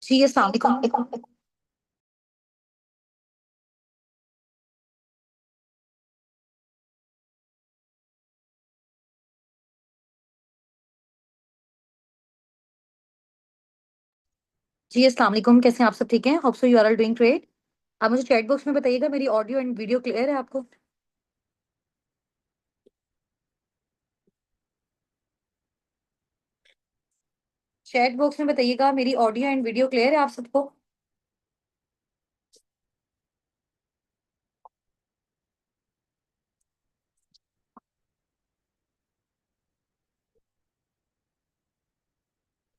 जी अस्सलाम वालेकुम। जी अस्सलाम वालेकुम, कैसे हैं आप? सब ठीक हैं? Hope so you are all doing great. आप मुझे चैट बॉक्स में बताइएगा, मेरी ऑडियो एंड वीडियो क्लियर है आपको? चैट बॉक्स में बताइएगा, मेरी ऑडियो एंड वीडियो क्लियर है आप सबको?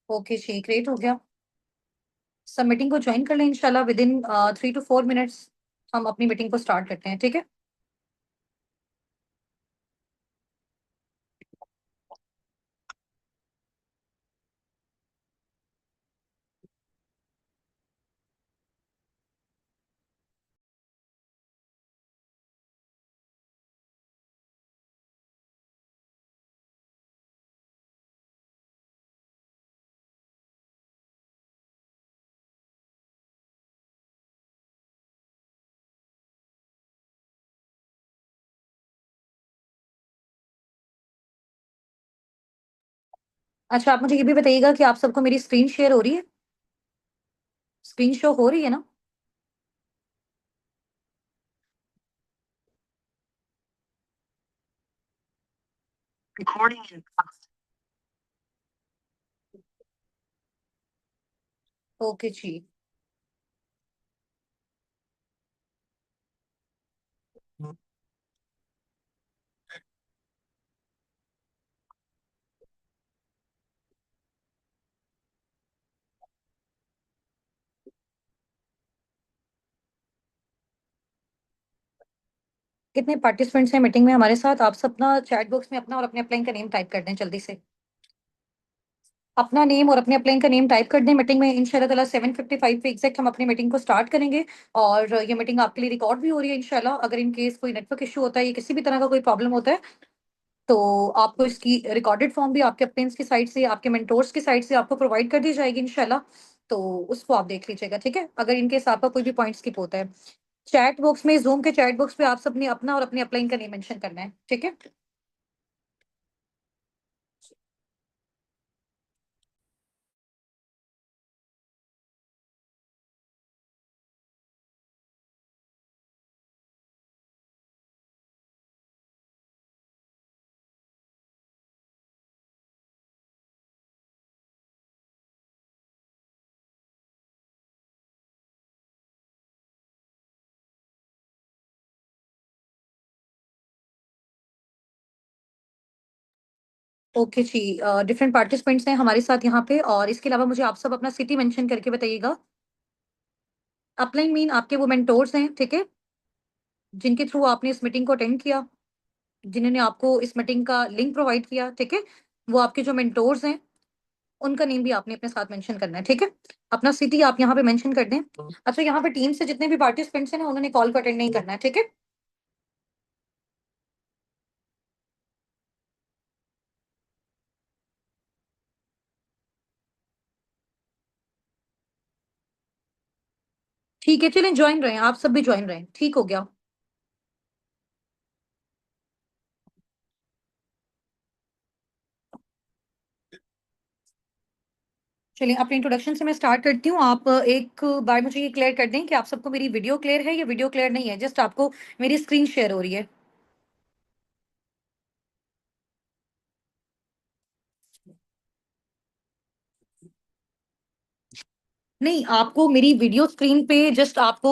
ओके जी, ग्रेट हो गया। सब मीटिंग को ज्वाइन कर लें इंशाल्लाह। विद इन 3 to 4 मिनट्स हम अपनी मीटिंग को स्टार्ट करते हैं, ठीक है? अच्छा, आप मुझे ये भी बताइएगा कि आप सबको मेरी स्क्रीन शेयर हो रही है? स्क्रीन शो हो रही है ना? ओके जी। कितने पार्टिसिपेंट्स हैं मीटिंग में हमारे साथ? आप सब ना चैट बॉक्स में अपना और अपने अपलाइन का नेम टाइप कर दें जल्दी से। अपना नेम और अपने अपलाइन का नेम टाइप कर दें। मीटिंग में इंशाल्लाह ताला 7:55 पे एग्जैक्ट हम अपनी मीटिंग को स्टार्ट करेंगे। और ये मीटिंग आपके लिए रिकॉर्ड भी हो रही है इंशाल्लाह। अगर इन केस कोई नेटवर्क इशू होता है या किसी भी तरह का कोई प्रॉब्लम होता है, तो आपको इसकी रिकॉर्डेड फॉर्म भी आपके अप्लाइंस की साइड से, आपके मेंटोर्स की साइड से आपको प्रोवाइड कर दी जाएगी इंशाल्लाह। तो उसको आप देख लीजिएगा, ठीक है? अगर इन केस आपका कोई भी पॉइंट स्किप होता है, चैट बॉक्स में, जूम के चैट बॉक्स पे आप सबने अपना और अपने अपलाइन का नेम मेंशन करना है, ठीक है? ओके जी। डिफरेंट पार्टिसिपेंट्स हैं हमारे साथ यहाँ पे, और इसके अलावा मुझे आप सब अपना सिटी मेंशन करके बताइएगा। अपलाइन मीन आपके वो मेंटोर्स हैं, ठीक है? जिनके थ्रू आपने इस मीटिंग को अटेंड किया, जिन्होंने आपको इस मीटिंग का लिंक प्रोवाइड किया, ठीक है? वो आपके जो मेंटोर्स हैं, उनका नेम भी आपने अपने साथ मेंशन करना है, ठीक है? अपना सिटी आप यहाँ पे मेंशन कर दें। अच्छा, यहाँ पे टीम से जितने भी पार्टिसिपेंट्स हैं ना, उन्होंने कॉल को अटेंड नहीं करना है, ठीक है? ठीक है, चलें ज्वाइन रहे, आप सब भी ज्वाइन रहे, ठीक हो गया। चलिए, अपने इंट्रोडक्शन से मैं स्टार्ट करती हूँ। आप एक बार मुझे ये क्लियर कर दें कि आप सबको मेरी वीडियो क्लियर है या वीडियो क्लियर नहीं है? जस्ट आपको मेरी स्क्रीन शेयर हो रही है? नहीं, आपको मेरी वीडियो स्क्रीन पे जस्ट आपको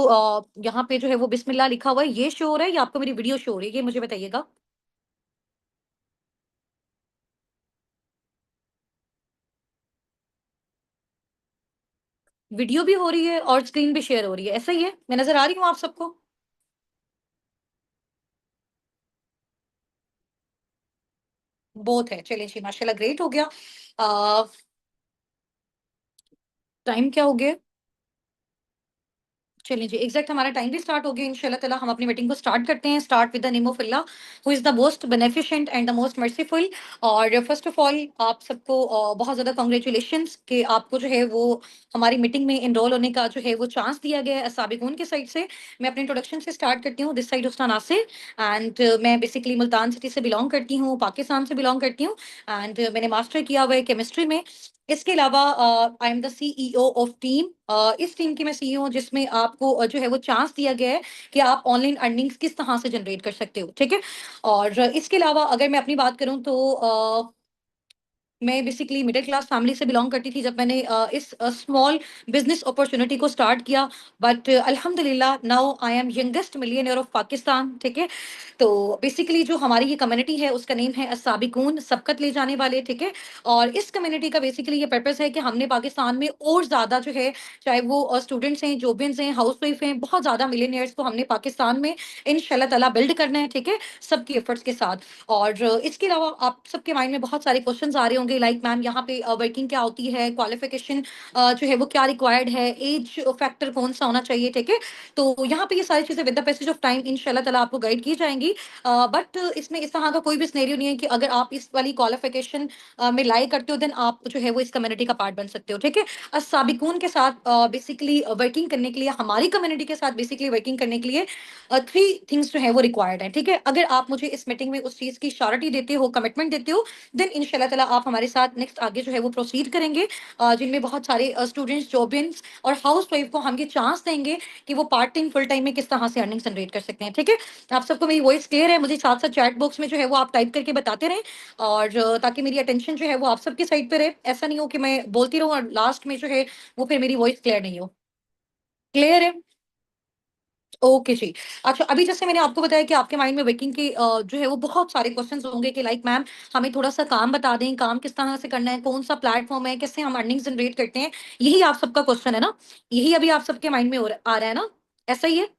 यहाँ पे जो है वो बिस्मिल्लाह लिखा हुआ है, ये शो हो रहा है या आपको मेरी वीडियो शो हो रही है? ये मुझे बताइएगा। वीडियो भी हो रही है और स्क्रीन भी शेयर हो रही है, ऐसा ही है? मैं नजर आ रही हूँ आप सबको? बोथ है, चलिए जी, माशाल्लाह, ग्रेट हो गया। टाइम क्या हो गया? चलिए जी, एग्जैक्ट हमारा टाइम भी स्टार्ट हो गया। इंशाल्लाह ताला हम अपनी मीटिंग को स्टार्ट करते हैं। Start with the name of Allah who is the most beneficent and the most merciful. और फर्स्ट ऑफ ऑल आप सबको बहुत ज़्यादा कांग्रेचुलेशंस कि आपको जो है वो हमारी मीटिंग में एनरोल होने का जो है वो चांस दिया गया है साबिकून की साइड से। मैं अपने इंट्रोडक्शन से स्टार्ट करती हूँ। दिस साइड उस्तान नासिर एंड मैं बेसिकली मुल्तान सिटी से बिलोंग करती हूँ, पाकिस्तान से बिलोंग करती हूँ एंड मैंने मास्टर किया हुआ है केमिस्ट्री में। इसके अलावा आई am the CEO of team. इस टीम की मैं सीईओ हूँ जिसमें आपको जो है वो चांस दिया गया है कि आप ऑनलाइन अर्निंग्स किस तरह से जनरेट कर सकते हो, ठीक है। और इसके अलावा अगर मैं अपनी बात करूं तो मैं बेसिकली मिडिल क्लास फैमिली से बिलोंग करती थी जब मैंने इस स्मॉल बिजनेस अपॉर्चुनिटी को स्टार्ट किया। बट अल्हम्दुलिल्लाह now I am youngest millionaire of Pakistan, ठीक है। तो बेसिकली जो हमारी ये कम्युनिटी है उसका नेम है अस्साबिकून, सबकत ले जाने वाले, ठीक है। और इस कम्युनिटी का बेसिकली ये पर्पस है कि हमने पाकिस्तान में और ज्यादा जो है, चाहे वो स्टूडेंट्स हैं, जोबियंस हैं, हाउस वाइफ हैं, बहुत ज्यादा मिलियनियर्स को हमने पाकिस्तान में इंशाल्लाह ताला बिल्ड करना है, ठीक है, सबकी एफर्ट्स के साथ। और इसके अलावा आप सबके माइंड में बहुत सारे क्वेश्चंस आ रहे होंगे लाइक मैम यहाँ पे वर्किंग क्या होती है, क्वालिफिकेशन जो है वो क्या रिक्वायर्ड है, एज फैक्टर कौन सा होना चाहिए, ठीक है। तो यहाँ पे ये सारी चीजें with the passage of time इंशाल्लाह ताला आपको गाइड की जाएंगी। बट इसमें इस तरह का कोई भी सिनेरियो नहीं है कि अगर आप इस वाली क्वालिफिकेशन में लाई करते हो देन आप जो है वो इस कम्युनिटी का पार्ट बन सकते हो, ठीक है। साबिकून के साथ बेसिकली वर्किंग करने के लिए, हमारी कम्युनिटी के साथ बेसिकली वर्किंग करने के लिए थ्री थिंग्स जो है वो रिक्वायर्ड है, ठीक है। अगर आप मुझे इस मीटिंग में उस चीज की श्योरिटी देते हो, कमिटमेंट देते हो, देन इंशाल्लाह ताला आप हमारे साथ नेक्स्ट आगे जो है वो प्रोसीड करेंगे, जिनमें बहुत सारे स्टूडेंट्स, जॉबियंस और हाउस वाइफ को हम ये चांस देंगे कि वो पार्ट टाइम फुल टाइम में किस तरह से अर्निंग जनरेट कर सकते हैं, ठीक है। आप सबको मेरी वॉइस क्लियर है? मुझे साथ साथ चैट बॉक्स में जो है वो आप टाइप करके बताते रहें और ताकि मेरी अटेंशन जो है वो आप सबकी साइड पे रहे। ऐसा नहीं हो कि मैं बोलती रहूं और लास्ट में जो है वो फिर मेरी वॉइस क्लियर नहीं हो। क्लियर है? ओके जी। अच्छा, अभी जैसे मैंने आपको बताया कि आपके माइंड में वर्किंग के जो है वो बहुत सारे क्वेश्चंस होंगे कि लाइक मैम हमें थोड़ा सा काम बता दें, काम किस तरह से करना है, कौन सा प्लेटफॉर्म है, कैसे हम अर्निंग जनरेट करते हैं। यही आप सबका क्वेश्चन है ना? यही अभी आप सबके माइंड में आ रहा है ना? ऐसा ही है?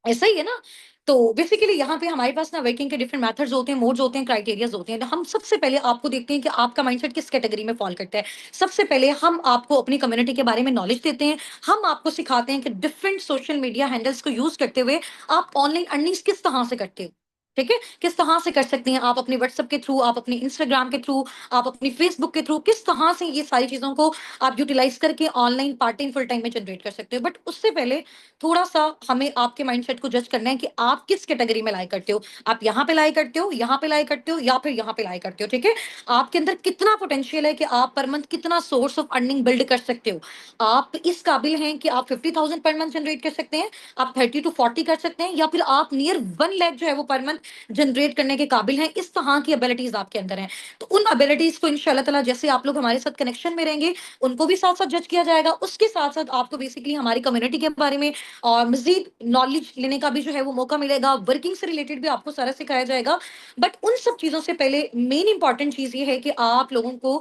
ऐसा ही है ना? तो बेसिकली यहाँ पे हमारे पास ना वर्किंग के डिफरेंट मेथड्स होते हैं, मोड्स होते हैं, क्राइटेरियाज होते हैं। तो हम सबसे पहले आपको देखते हैं कि आपका माइंडसेट किस कैटेगरी में फॉल करता है। सबसे पहले हम आपको अपनी कम्युनिटी के बारे में नॉलेज देते हैं। हम आपको सिखाते हैं कि डिफरेंट सोशल मीडिया हैंडल्स को यूज करते हुए आप ऑनलाइन अर्निंग्स किस तरह से करते हो, ठीक है। किस तरह से कर सकते हैं आप अपने व्हाट्सएप के थ्रू, आप अपने इंस्टाग्राम के थ्रू, आप अपनी फेसबुक के थ्रू, किस तरह से ये सारी चीजों को आप यूटिलाइज करके online part time full time में जनरेट कर सकते हो। बट उससे पहले थोड़ा सा हमें आपके माइंडसेट को जज करना है कि आप किस कैटेगरी में लाई करते हो। आप यहाँ पे लाई करते हो, यहाँ पे लाई करते हो, या फिर यहाँ पे लाई करते हो, ठीक है। आपके अंदर कितना पोटेंशियल है कि आप पर मंथ कितना सोर्स ऑफ अर्निंग बिल्ड कर सकते हो। आप इस काबिल हैं कि आप 50,000 पर मंथ जनरेट कर सकते हैं, आप 30 to 40 कर सकते हैं, या फिर आप नियर 1 लाख जो है वो पर मंथ जनरेट करने के काबिल हैं। इस तरह की एबिलिटीज आपके अंदर हैं। तो उन एबिलिटीज को इंशाल्लाह ताला जैसे आप लोग हमारे साथ कनेक्शन में रहेंगे उनको भी साथ साथ जज किया जाएगा। उसके साथ साथ आपको बेसिकली हमारी कम्युनिटी के बारे में और मजीद नॉलेज लेने का भी जो है वो मौका मिलेगा। वर्किंग से रिलेटेड भी आपको सारा सिखाया जाएगा। बट उन सब चीजों से पहले मेन इंपॉर्टेंट चीज ये है कि आप लोगों को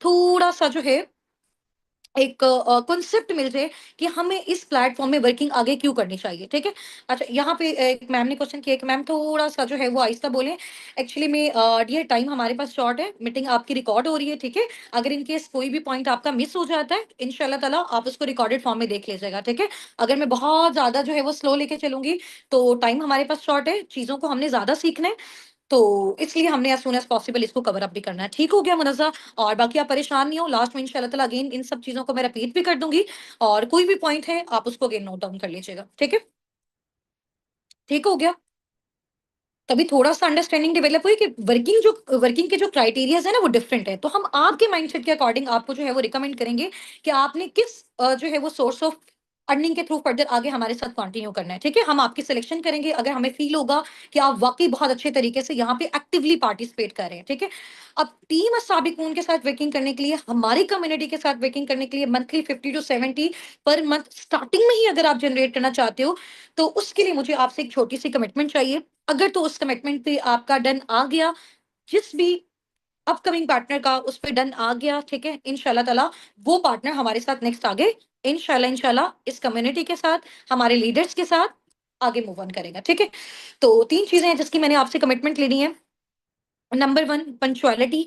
थोड़ा सा जो है एक कॉन्सेप्ट मिल जाए कि हमें इस प्लेटफॉर्म में वर्किंग आगे क्यों करनी चाहिए, ठीक है। अच्छा, यहाँ पे एक मैम ने क्वेश्चन किया कि मैम थोड़ा सा जो है वो आहिस्ता बोलें। एक्चुअली में ये टाइम हमारे पास शॉर्ट है, मीटिंग आपकी रिकॉर्ड हो रही है, ठीक है। अगर इन केस कोई भी पॉइंट आपका मिस हो जाता है इंशाल्लाह ताला आप उसको रिकॉर्डेड फॉर्म में देख लीजिएगा, ठीक है। अगर मैं बहुत ज्यादा जो है वो स्लो लेके चलूंगी तो टाइम हमारे पास शॉर्ट है, चीजों को हमने ज्यादा सीखना है, तो इसलिए हमने एज़ सून एज़ पॉसिबल इसको कवर अप भी करना है। ठीक हो गया मुनज़्ज़ा? और बाकी आप परेशान नहीं हो, लास्ट में इंशाल्लाह ताला अगेन इन सब चीज़ों को मैं रिपीट भी कर दूँगी और कोई भी पॉइंट है आप उसको अगेन नोट डाउन कर लीजिएगा। ठीक है? ठीक हो गया? तभी थोड़ा-सा अंडरस्टैंडिंग डेवलप हुई कि वर्किंग के जो क्राइटेरियाज़ है ना वो डिफरेंट है। तो हम आपके माइंडसेट के अकॉर्डिंग आपको जो है वो रिकमेंड करेंगे कि आपने किस जो है वो सोर्स ऑफ अर्निंग के थ्रू फर्दर आगे हमारे साथ कंटिन्यू करना है, ठीक है? हम आपकी सिलेक्शन करेंगे अगर हमें फ़ील होगा कि आप वाक़ई बहुत अच्छे तरीके से यहाँ पे एक्टिवली पार्टिसिपेट कर रहे हैं, ठीक है? अब टीम साबिकून के साथ वर्किंग करने के लिए, हमारी कम्युनिटी के साथ वर्किंग करने के लिए monthly 50 to 70 per month starting में ही अगर आप जनरेट करना चाहते हो, तो उसके लिए मुझे आपसे एक छोटी-सी कमिटमेंट चाहिए। अगर तो उस कमिटमेंट पे आपका डन आ गया, जिस भी अपकमिंग पार्टनर का उस पे डन आ गया, ठीक है? इंशाल्लाह ताला वो पार्टनर हमारे साथ नेक्स्ट आगे इंशाल्लाह इस कम्युनिटी के साथ, हमारे लीडर्स के साथ आगे मूव ऑन करेगा, ठीक है? तो 3 चीज़ें हैं जिसकी मैंने आपसे कमिटमेंट लेनी है। नंबर 1 पंक्चुअलिटी,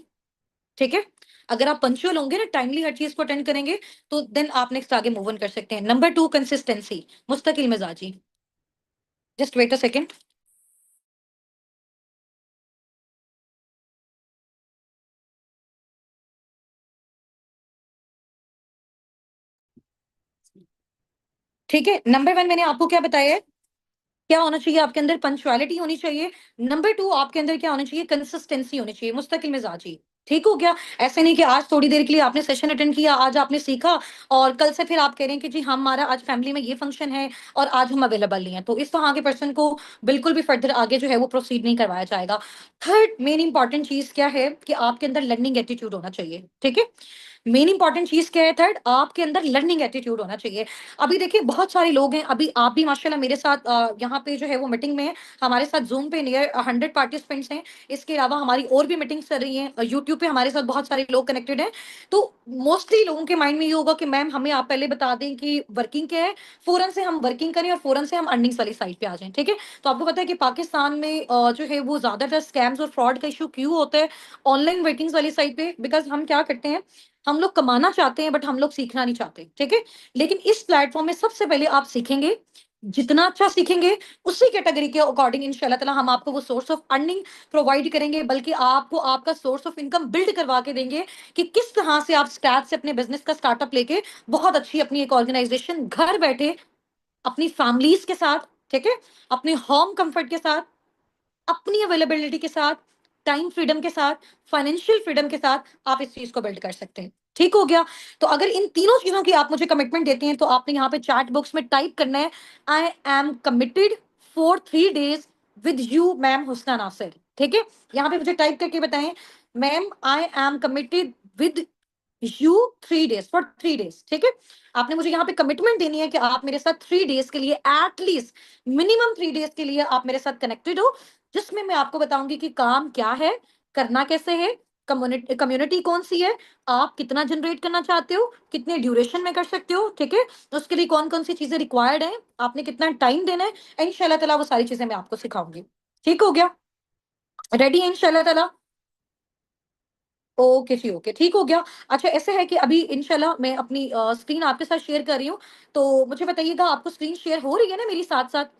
ठीक है? अगर आप पंक्चुअल होंगे ना, टाइमली हर चीज को अटेंड करेंगे, तो देन आप नेक्स्ट आगे मूव ऑन कर सकते हैं। नंबर 2, कंसिस्टेंसी, मुस्तकिल मिजाजी। Just wait a second. ठीक है, नंबर 1 मैंने आपको क्या बताया है, क्या होना चाहिए आपके अंदर, पंक्चुअलिटी होनी चाहिए। नंबर 2 आपके अंदर क्या होना चाहिए, कंसिस्टेंसी होनी चाहिए, मुस्तकिल मिजाजी। ठीक हो गया? ऐसे नहीं कि आज थोड़ी देर के लिए आपने सेशन अटेंड किया, आज आपने सीखा, और कल से फिर आप कह रहे हैं कि जी हमारा आज फैमिली में ये फंक्शन है और आज हम अवेलेबल नहीं है, तो इस तरह के पर्सन को बिल्कुल भी फर्दर आगे जो है वो प्रोसीड नहीं करवाया जाएगा। थर्ड मेन इंपॉर्टेंट चीज क्या है कि आपके अंदर लर्निंग एटीट्यूड होना चाहिए। ठीक है, मेन इंपॉर्टेंट चीज क्या है, थर्ड आपके अंदर लर्निंग एटीट्यूड होना चाहिए। अभी देखिए बहुत सारे लोग हैं, अभी आप भी माशाल्लाह मेरे साथ यहाँ पे जो है वो मीटिंग में है, हमारे साथ जूम पे नियर 100 पार्टिसिपेंट्स हैं। इसके अलावा हमारी और भी मीटिंग्स चल रही हैं, यूट्यूब पे हमारे साथ बहुत सारे लोग कनेक्टेड हैं। तो मोस्टली लोगों के माइंड में ये होगा कि मैम हमें आप पहले बता दें कि वर्किंग क्या है, फौरन से हम वर्किंग करें और फौरन से हम अर्निंग्स वाली साइड पे आ जाएं। ठीक है, तो आपको पता है कि पाकिस्तान में जो है वो ज्यादातर स्कैम्स और फ्रॉड का इशू क्यों होता है ऑनलाइन वर्किंग्स वाली साइड पे, बिकॉज हम क्या करते हैं, हम लोग कमाना चाहते हैं बट हम लोग सीखना नहीं चाहते। ठीक है, लेकिन इस प्लेटफॉर्म में सबसे पहले आप सीखेंगे, जितना अच्छा सीखेंगे उसी कैटेगरी के अकॉर्डिंग इंशाल्लाह ताला हम आपको वो सोर्स ऑफ अर्निंग प्रोवाइड करेंगे, बल्कि आपको आपका सोर्स ऑफ इनकम बिल्ड करवा के देंगे कि किस तरह से आप स्क्रैच से अपने बिजनेस का स्टार्टअप लेके बहुत अच्छी अपनी एक ऑर्गेनाइजेशन घर बैठे अपनी फैमिलीज के साथ, ठीक है, अपने होम कंफर्ट के साथ, अपनी अवेलेबिलिटी के साथ, टाइम फ्रीडम के साथ, फाइनेंशियल फ्रीडम के साथ आप इस चीज को बिल्ड कर सकते हैं। ठीक हो गया? तो अगर इन तीनों चीजों की आप मुझे कमिटमेंट देते हैं तो आपने यहाँ पे चैट बॉक्स में टाइप करना है, I am committed for 3 days with you ma'am Husna Nasir. ठीक है, यहाँ पे मुझे टाइप करके बताएं, ma'am I am committed with you 3 days, for 3 days। ठीक है, आपने मुझे यहाँ पे कमिटमेंट देनी है कि आप मेरे साथ 3 days के लिए, एटलीस्ट मिनिमम 3 days के लिए आप मेरे साथ कनेक्टेड हो, जिसमें मैं आपको बताऊंगी कि काम क्या है, करना कैसे है, कम्युनिटी कम्युनिटी कौन सी है, आप कितना जनरेट करना चाहते हो, कितने ड्यूरेशन में कर सकते हो। ठीक है, तो उसके लिए कौन कौन सी चीजें रिक्वायर्ड है, आपने कितना टाइम देना है, इंशाल्लाह ताला वो सारी चीजें मैं आपको सिखाऊंगी। ठीक हो गया? रेडी है इंशाल्लाह ताला? ओके जी, ओके, ठीक हो गया। अच्छा ऐसे है कि अभी इंशाल्लाह मैं अपनी स्क्रीन आपके साथ शेयर कर रही हूँ, तो मुझे बताइएगा आपको स्क्रीन शेयर हो रही है ना मेरी साथ साथ?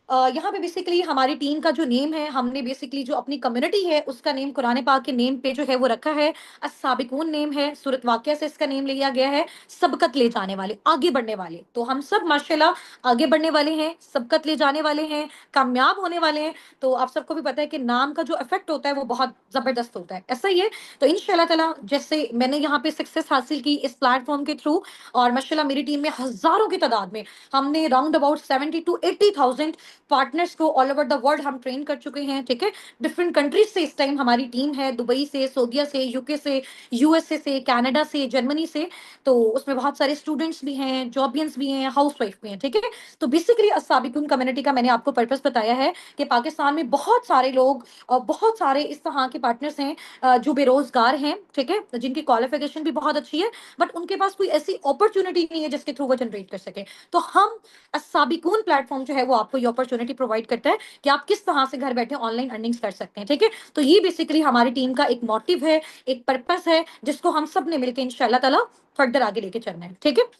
यहाँ पे बेसिकली हमारी टीम का जो नेम है, हमने बेसिकली जो अपनी कम्युनिटी है उसका नेम कुरान पाक के नेम पे जो है वो रखा है, अस्साबिकून नेम है, सूरत वाक़िया से इसका नेम लिया गया है, सबकत ले जाने वाले, आगे बढ़ने वाले। तो हम सब माशाल्लाह आगे बढ़ने वाले हैं, सबकत ले जाने वाले हैं, कामयाब होने वाले हैं। तो आप सबको भी पता है कि नाम का जो इफेक्ट होता है वो बहुत जबरदस्त होता है, ऐसा ही है। तो इंशाल्लाह ताला जैसे मैंने यहाँ पे सक्सेस हासिल की इस प्लेटफॉर्म के थ्रू, और माशाल्लाह मेरी टीम में हजारों की तादाद में हमने राउंड अबाउट 70 to 80,000 पार्टनर्स को ऑल ओवर द वर्ल्ड हम ट्रेन कर चुके हैं। ठीक है, डिफरेंट कंट्रीज से इस टाइम हमारी टीम है, दुबई से, सऊदीया से, यूके से, यूएसए से, कनाडा से, जर्मनी से। तो उसमें बहुत सारे स्टूडेंट्स भी हैं, जॉबियंस भी हैं, हाउसवाइफ भी हैं। ठीक है, तो बेसिकली अस्साबिकुन कम्युनिटी का मैंने आपको पर्पस बताया है कि पाकिस्तान में बहुत सारे लोग और बहुत सारे इस तरह के पार्टनर्स हैं जो बेरोजगार हैं। ठीक है, जिनकी क्वालिफिकेशन भी बहुत अच्छी है बट उनके पास कोई ऐसी अपॉर्चुनिटी नहीं है जिसके थ्रू वो जनरेट कर सके। तो हम साबिकून प्लेटफॉर्म जो है वो आपको ये अपॉर्चुनिटी प्रोवाइड करता है कि आप किस तरह से घर बैठे ऑनलाइन अर्निंग्स कर सकते हैं। ठीक है, तो ये बेसिकली हमारी टीम का एक मोटिव है, एक पर्पस है, जिसको हम सब ने मिलकर इंशाल्लाह ताला फर्दर आगे लेके चलना है। ठीक है,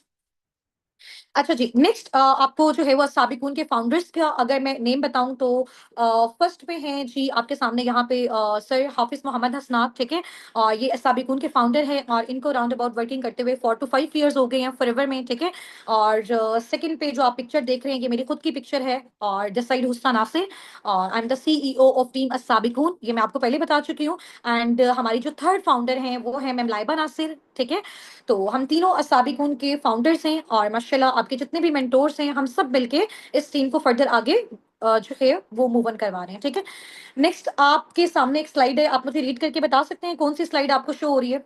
अच्छा जी, नेक्स्ट आपको जो है वो साबिकून के फाउंडर्स का अगर मैं नेम बताऊं तो फर्स्ट पे हैं जी आपके सामने यहाँ पे सर हाफिज मोहम्मद हसनात। ठीक है, और ये साबिकून के फाउंडर हैं और इनको राउंड अबाउट वर्किंग करते हुए 4 to 5 years हो गए हैं फॉरएवर में। ठीक है, और सेकंड पे जो आप पिक्चर देख रहे हैं ये मेरी खुद की पिक्चर है, और दिस साइड हुस्ना नासिर, और I am the CEO of team Sabiqun, ये मैं आपको पहले बता चुकी हूँ। एंड हमारी जो थर्ड फाउंडर हैं वो है मैम लाइबा नासिर। ठीक है, तो हम तीनों असाबिकून के फाउंडर्स हैं और माशाल्लाह आपके जितने भी मेंटोर्स हैं हम सब मिलके इस टीम को फर्दर आगे जो है वो मूव ऑन करवा रहे हैं। ठीक है, नेक्स्ट आपके सामने एक स्लाइड है, आप मुझे रीड करके बता सकते हैं कौन सी स्लाइड आपको शो हो रही है?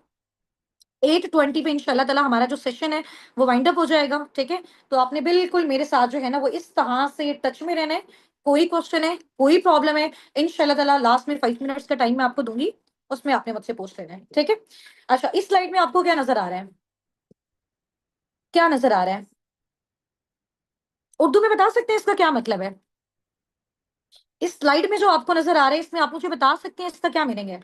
8:20 पे इंशाल्लाह ताला हमारा जो सेशन है वो वाइंड अप हो जाएगा। ठीक है, तो आपने बिल्कुल मेरे साथ जो है ना वो इस तरह से टच में रहना है। कोई क्वेश्चन है, कोई प्रॉब्लम है, इंशाल्लाह ताला लास्ट में 5 मिनट्स का टाइम मैं आपको दूंगी, उसमें आपने मुझसे पूछ लेना है। ठीक है, अच्छा इस स्लाइड में आपको क्या नजर आ रहा है? क्या नजर आ रहा है? उर्दू में बता सकते हैं इसका क्या मतलब है? इस स्लाइड में जो आपको नजर आ रहा है इसमें आप मुझे बता सकते हैं इसका क्या मीनिंग है?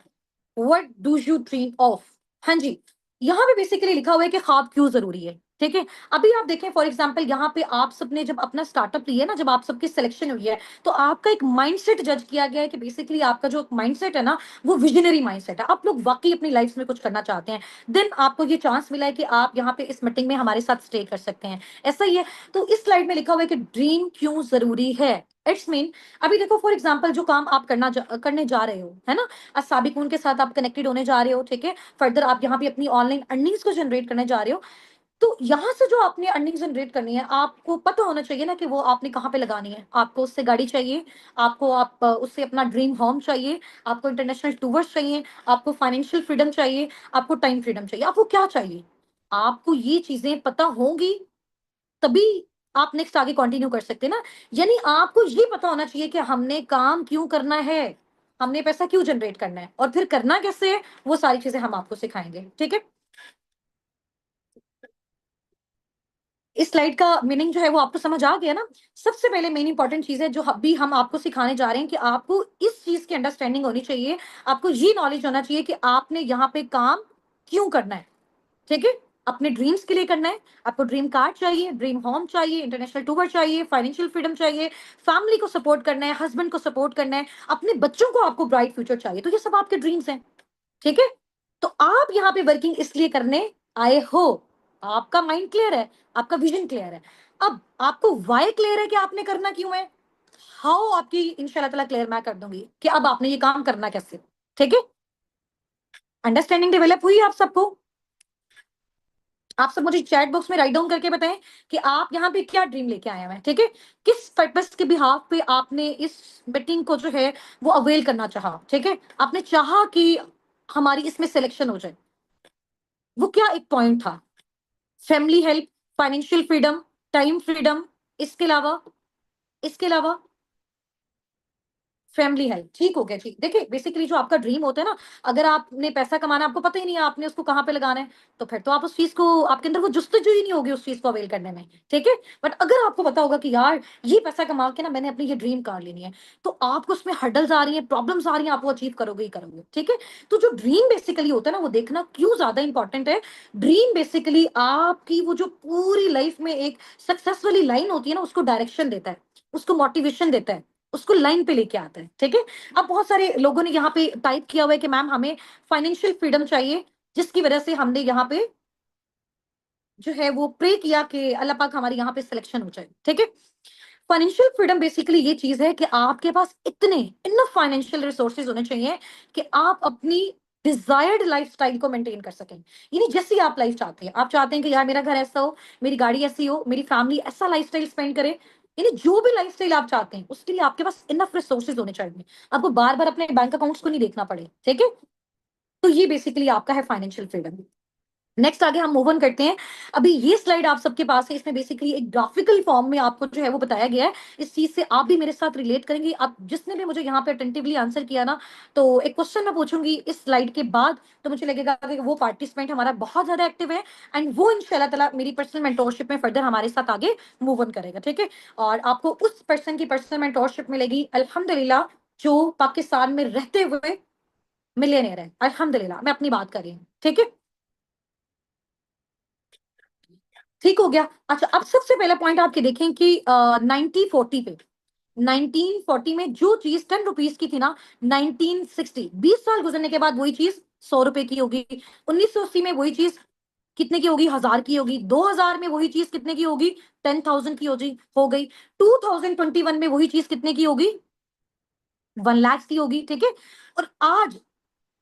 What do you dream of? हाँ जी, यहाँ पे बेसिकली लिखा हुआ है कि ख्वाब क्यों ज़रूरी है, ठीक है? अभी आप देखें फॉर एग्ज़ाम्पल यहाँ पे आप सबने जब अपना स्टार्टअप लिया है ना, जब आप सबकी सिलेक्शन हुई है, तो आपका एक माइंडसेट जज किया गया है कि बेसिकली आपका जो माइंडसेट है ना, वो विज़नरी माइंडसेट है। आप लोग वाक़ई अपनी लाइफ़ में कुछ करना चाहते हैं। देन आपको ये चांस मिला है कि आप यहाँ पे इस मीटिंग में हमारे साथ स्टे कर सकते हैं, ऐसा ही है। तो इस स्लाइड में लिखा हुआ है कि ड्रीम क्यों ज़रूरी है? इट्स मीन अभी देखो फॉर एग्ज़ाम्पल जो काम आप करने जा रहे हो, है ना? साबिक़ून के साथ आप कनेक्टेड होने जा रहे हो, ठीक है? फर्दर आप यहाँ पे अपनी ऑनलाइन अर्निंग्स को जनरेट करने जा रहे हो। तो यहाँ से जो आपने अर्निंग जनरेट करनी है, आपको पता होना चाहिए ना कि वो आपने कहाँ पे लगानी है। आपको उससे गाड़ी चाहिए, आपको उससे अपना ड्रीम होम चाहिए, आपको इंटरनेशनल टूर्स चाहिए, आपको फाइनेंशियल फ्रीडम चाहिए, आपको टाइम फ्रीडम चाहिए। आपको क्या चाहिए? आपको ये चीज़ें पता होंगी, तभी आप नेक्स्ट आगे कंटिन्यू कर सकते हैं ना। यानी आपको ये पता होना चाहिए कि हमने काम क्यों करना है, हमने पैसा क्यों जनरेट करना है और फिर करना कैसे है, वो सारी चीज़ें हम आपको सिखाएँगे, ठीक है? इस स्लाइड का मीनिंग जो है वो आपको समझ आ गया ना? सबसे पहले मेन इंपॉर्टेंट चीज़ है जो अभी हम आपको सिखाने जा रहे हैं कि आपको इस चीज़ की अंडरस्टैंडिंग होनी चाहिए, आपको ये नॉलेज होना चाहिए कि आपने यहाँ पे काम क्यों करना है, ठीक है? अपने ड्रीम्स के लिए करना है, आपको ड्रीम कार चाहिए, ड्रीम होम चाहिए, इंटरनेशनल टूर चाहिए, फाइनेंशियल फ्रीडम चाहिए, फैमिली को सपोर्ट करना है, हस्बैंड को सपोर्ट करना है, अपने बच्चों को आपको ब्राइट फ्यूचर चाहिए, तो ये सब आपके ड्रीम्स हैं। ठीक है? तो आप यहाँ पे वर्किंग इसलिए करने आए हो। आपका माइंड क्लियर है, आपका विजन क्लियर है। अब आपको व्हाय क्लियर है कि आपने करना क्यों है? हाउ आपकी इंशाल्लाह ताला क्लियर मैं कर दूँगी कि अब आपने ये काम करना कैसे। ठीक है? अंडरस्टैंडिंग डेवलप हुई आप सबको? आप सब मुझे चैट बॉक्स में राइट डाउन करके बताएं कि आप यहाँ पे क्या ड्रीम लेके आए हैं, ठीक है? किस पर्पस के बिहाफ पे आपने इस मीटिंग को जो है वो अवेल करना चाहा, ठीक है? आपने चाहा कि हमारी इसमें सिलेक्शन हो जाए। वो क्या एक पॉइंट था? Family help, financial freedom, time freedom, इसके अलावा इसके अलावा फैमिली हेल्प, ठीक हो गया, ठीक। देखिए बेसिकली जो आपका ड्रीम होता है ना, अगर आपने पैसा कमाना आपको पता ही नहीं है आपने उसको कहाँ पे लगाना है, तो फिर तो आप उस चीज़ को आपके अंदर वो जुस्तजू ही नहीं होगी उस चीज़ को अवेल करने में, ठीक है? बट अगर आपको पता होगा कि यार ये पैसा कमा के ना मैंने अपनी ये ड्रीम कार लेनी है, तो आपको उसमें हर्डल्स आ रही हैं, प्रॉब्लम्स आ रही हैं, आप वो अचीव करोगे ही करोगे, ठीक है? तो जो ड्रीम बेसिकली होता है ना वो देखना क्यों ज़्यादा इंपॉर्टेंट है, ड्रीम बेसिकली आपकी वो जो पूरी लाइफ में एक सक्सेस वाली लाइन होती है ना उसको डायरेक्शन देता है, उसको मोटिवेशन देता है। उसको लाइन पे लेके आता है, ठीक है? अब बहुत सारे लोगों ने यहाँ पे टाइप किया हुआ है कि मैम हमें फाइनेंशियल फ्रीडम चाहिए, जिसकी वजह से हमने यहाँ पे जो है वो प्रे किया कि अल्लाह पाक हमारी यहाँ पे सिलेक्शन हो जाए, ठीक है? फाइनेंशियल फ्रीडम बेसिकली ये चीज़ है कि आपके पास इतने इनफ फाइनेंशियल रिसोर्सेज होने चाहिए कि आप अपनी डिजायर्ड लाइफस्टाइल को मेंटेन कर सकें। यानी जैसी आप लाइफ चाहते हैं, आप चाहते हैं कि यार मेरा घर ऐसा हो, मेरी गाड़ी ऐसी हो, मेरी फैमिली ऐसा लाइफस्टाइल स्पेंड करे, यानी जो भी लाइफस्टाइल आप चाहते हैं उसके लिए आपके पास इनफ रिसोर्सेज होने चाहिए। आपको बार-बार अपने बैंक अकाउंट्स को नहीं देखना पड़े, ठीक है? तो ये बेसिकली आपका है फाइनेंशियल फ्रीडम। नेक्स्ट आगे हम मूव ऑन करते हैं। अभी ये स्लाइड आप सबके पास है, इसमें बेसिकली एक ग्राफिकल फॉर्म में आपको जो है वो बताया गया है। इस चीज़ से आप भी मेरे साथ रिलेट करेंगे। आप जिसने भी मुझे यहाँ पे अटेंटिवली आंसर किया ना, तो एक क्वेश्चन मैं पूछूँगी इस स्लाइड के बाद, तो मुझे लगेगा कि वो पार्टिसिपेंट हमारा बहुत ज़्यादा एक्टिव है एंड वो इंशाल्लाह ताला मेरी पर्सनल मेंटोरशिप में फर्दर हमारे साथ आगे मूव ऑन करेगा, ठीक है? और आपको उस पर्सन की पर्सनल मेंटोरशिप मिलेगी अल्हम्दुलिल्लाह, जो पाकिस्तान में रहते हुए मिलियनेयर है। अल्हम्दुलिल्लाह, मैं अपनी बात कर रही हूँ, ठीक है? ठीक हो गया। अच्छा, अब सबसे पहला पॉइंट आपके देखें कि 1940 पे 1940 में जो चीज़ ₹10 की थी ना, 1960 20 साल गुज़रने के बाद वही चीज़ ₹100 की होगी। 1980 में वही चीज़ कितने की होगी? 1000 की होगी। 2000 में वही चीज़ कितने की होगी? 10,000 की हो गई। 2021 में वही चीज़ कितने की होगी? 1 लाख की होगी, ठीक है? और आज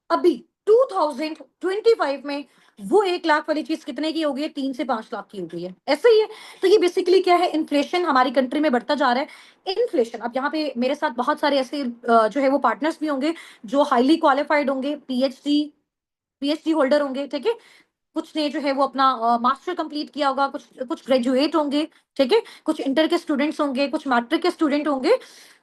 अभी 2025 में वो 1 लाख वाली चीज़ कितने की हो गई है? 3 से 5 लाख की हो गई है। ऐसा ही है। तो ये बेसिकली क्या है, इन्फ्लेशन हमारी कंट्री में बढ़ता जा रहा है। इन्फ्लेशन, अब यहाँ पे मेरे साथ बहुत सारे ऐसे जो है वो पार्टनर्स भी होंगे जो हाइली क्वालिफाइड होंगे, पीएचडी होल्डर होंगे, ठीक है? कुछ ने जो है वो अपना मास्टर कंप्लीट किया होगा, कुछ कुछ ग्रेजुएट होंगे, ठीक है? कुछ इंटर के स्टूडेंट्स होंगे, कुछ मैट्रिक के स्टूडेंट होंगे।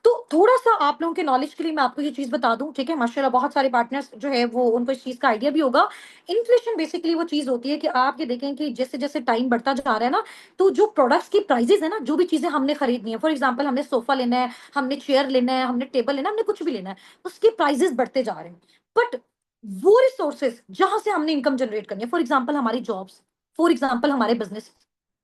तो थोड़ा-सा आप लोगों के नॉलेज के लिए मैं आपको ये चीज़ बता दूँ, ठीक है? माशाल्लाह बहुत सारे पार्टनर्स जो है वो उनको इस चीज़ का आइडिया भी होगा। इन्फ्लेशन बेसिकली वो चीज़ होती है कि आप ये देखें कि जैसे-जैसे टाइम बढ़ता जा रहा है ना, तो जो प्रोडक्ट्स की प्राइसेज़ है ना, जो भी चीज़ें हमने खरीदनी है, फॉर एग्जांपल हमने सोफा लेना है, हमने चेयर लेना है, हमने टेबल लेना है, हमने कुछ भी लेना है, उसके प्राइसेज़ बढ़ते जा रहे हैं। बट वो रिसोर्सेज जहां से हमने इनकम जनरेट करनी है, फॉर एग्जाम्पल हमारी जॉब्स, फॉर एग्जाम्पल हमारे बिजनेस,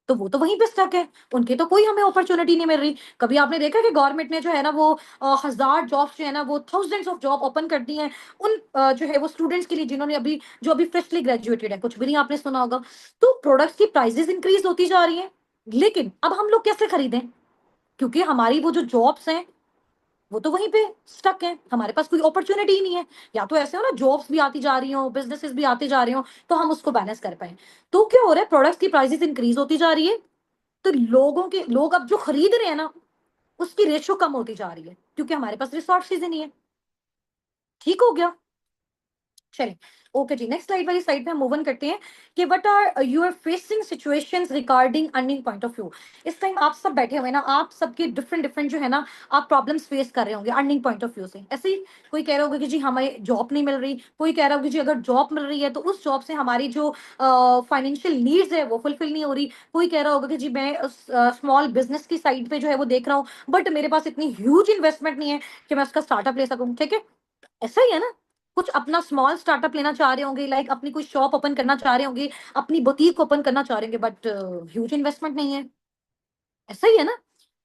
तो वो तो वहीं पे स्टक है, उनकी तो कोई हमें अपॉर्चुनिटी नहीं मिल रही। कभी आपने देखा कि गवर्नमेंट ने जो है ना वो 1000 जॉब्स जो है ना वो थाउजेंड्स ऑफ जॉब ओपन कर दी हैं उन जो है वो स्टूडेंट्स के लिए जिन्होंने अभी जो अभी फ्रेशली ग्रेजुएटेड है, कुछ भी नहीं आपने सुना होगा। तो प्रोडक्ट्स की प्राइसेस इंक्रीज होती जा रही है, लेकिन अब हम लोग कैसे खरीदें, क्योंकि हमारी वो जो जॉब्स हैं वो तो वहीं पे स्टक है, हमारे पास कोई अपॉर्चुनिटी ही नहीं है। या तो ऐसे हो ना जॉब्स भी आती जा रही हो, बिजनेसेस भी आते जा रहे हो, तो हम उसको बैलेंस कर पाए। तो क्या हो रहा है, प्रोडक्ट्स की प्राइसेस इंक्रीज होती जा रही है, तो लोग अब जो खरीद रहे हैं ना उसकी रेशो कम होती जा रही है, क्योंकि हमारे पास रिसोर्सेज ही नहीं है। ठीक हो गया। चलिए, ओके जी, नेक्स्ट स्लाइड वाली साइड पे हम मूव ऑन करते हैं कि what are your facing situations regarding earning point of view. इस टाइम आप सब बैठे हुए ना, आप सबके डिफरेंट डिफरेंट जो है ना आप प्रॉब्लम्स फेस कर रहे होंगे अर्निंग पॉइंट ऑफ व्यू से। ऐसे ही कोई कह रहा होगा कि जी हमें जॉब नहीं मिल रही, कोई कह रहा होगा कि जी अगर जॉब मिल रही है तो उस जॉब से हमारी जो फाइनेंशियल नीड्स है वो फुलफिल नहीं हो रही। कोई कह रहा होगा कि जी मैं स्मॉल बिजनेस की साइड पे जो है वो देख रहा हूँ, बट मेरे पास इतनी ह्यूज इन्वेस्टमेंट नहीं है कि मैं उसका स्टार्टअप ले सकूं। ठीक है, ऐसा ही है ना, कुछ अपना स्मॉल स्टार्टअप लेना चाह रहे होंगे, लाइक अपनी कोई शॉप ओपन करना चाह रहे होंगे, अपनी बुटीक ओपन करना चाह रहे होंगे, बट ह्यूज इन्वेस्टमेंट नहीं है। ऐसा ही है ना,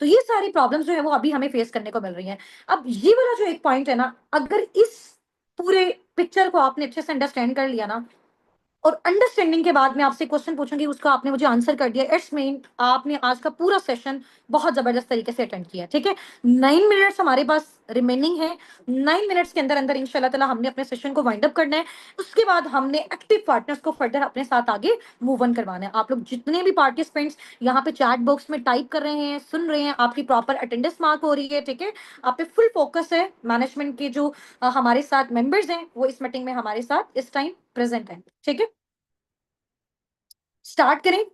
तो ये सारी प्रॉब्लम्स जो है वो अभी हमें फेस करने को मिल रही है। अब ये वाला जो एक पॉइंट है ना, अगर इस पूरे पिक्चर को आपने अच्छे से अंडरस्टैंड कर लिया ना, और अंडरस्टैंडिंग के बाद मैं आपसे क्वेश्चन पूछूंगी, उसका आपने मुझे आंसर कर दिया, इट्स मीन आपने आज का पूरा सेशन बहुत जबरदस्त तरीके से अटेंड किया। ठीक है, 9 मिनट्स हमारे पास रिमेनिंग है, 9 मिनट्स के अंदर अंदर इंशाल्लाह ताला हमने अपने सेशन को वाइंड अप करना है। उसके बाद हमने एक्टिव पार्टनर्स को फर्दर अपने साथ आगे मूव ऑन करवाना है। आप लोग जितने भी पार्टिसिपेंट्स यहाँ पे चैट बॉक्स में टाइप कर रहे हैं, सुन रहे हैं, आपकी प्रॉपर अटेंडेंस मार्क हो रही है। ठीक है, आप पे फुल फोकस है, मैनेजमेंट के जो हमारे साथ मेंबर्स हैं वो इस मीटिंग में हमारे साथ इस टाइम प्रेजेंट है। ठीक है, स्टार्ट करें,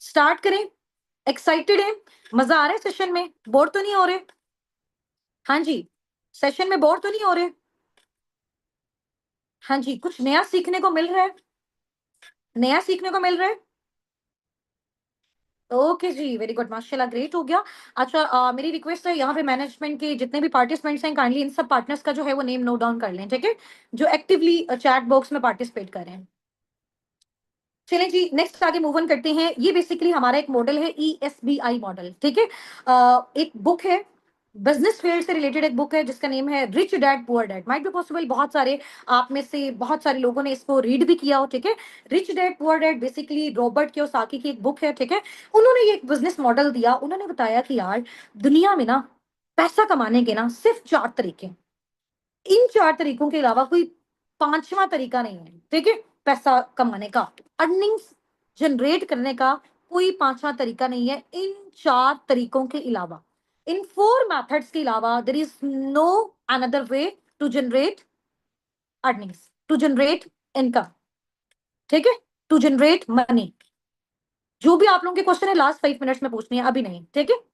स्टार्ट करें। एक्साइटेड है, मजा आ रहा है सेशन में, बोर तो नहीं हो रहे? हाँ जी, सेशन में बोर तो नहीं हो रहे? हाँ जी, कुछ नया सीखने को मिल रहा है, नया सीखने को मिल रहा है। ओके जी, वेरी गुड, माशाल्लाह, ग्रेट हो गया। अच्छा, मेरी रिक्वेस्ट है यहाँ पे मैनेजमेंट के जितने भी पार्टिसिपेंट्स हैं काइंडली इन सब पार्टनर्स का जो है वो नेम नोट डाउन कर लें। ठीक है, जो एक्टिवली चैट बॉक्स में पार्टिसिपेट कर रहे हैं। चलें जी, नेक्स्ट आगे मूव ऑन करते हैं। ये बेसिकली हमारा एक मॉडल है, ESBI मॉडल। ठीक है, एक बुक है, बिजनेस फील्ड से रिलेटेड एक बुक है जिसका नेम है rich dad poor dad. Might be possible बहुत सारे आप में से बहुत सारे लोगों ने इसको रीड भी किया हो। ठीक है, rich dad poor dad basically Robert Kiyosaki की एक बुक है। ठीक है, उन्होंने ये एक बिजनेस मॉडल दिया, उन्होंने बताया कि यार दुनिया में ना पैसा कमाने के ना सिर्फ 4 तरीके, इन 4 तरीकों के अलावा कोई पांचवा तरीका नहीं है। ठीक है, पैसा कमाने का, अर्निंग्स जनरेट करने का कोई पांचवा तरीका नहीं है इन 4 तरीकों के अलावा। इन 4 मेथड्स के अलावा there is no another way to generate earnings, to generate income. ठीक है, टू जनरेट मनी। जो भी आप लोगों के क्वेश्चन है लास्ट 5 मिनट्स में पूछनी है, अभी नहीं। ठीक है,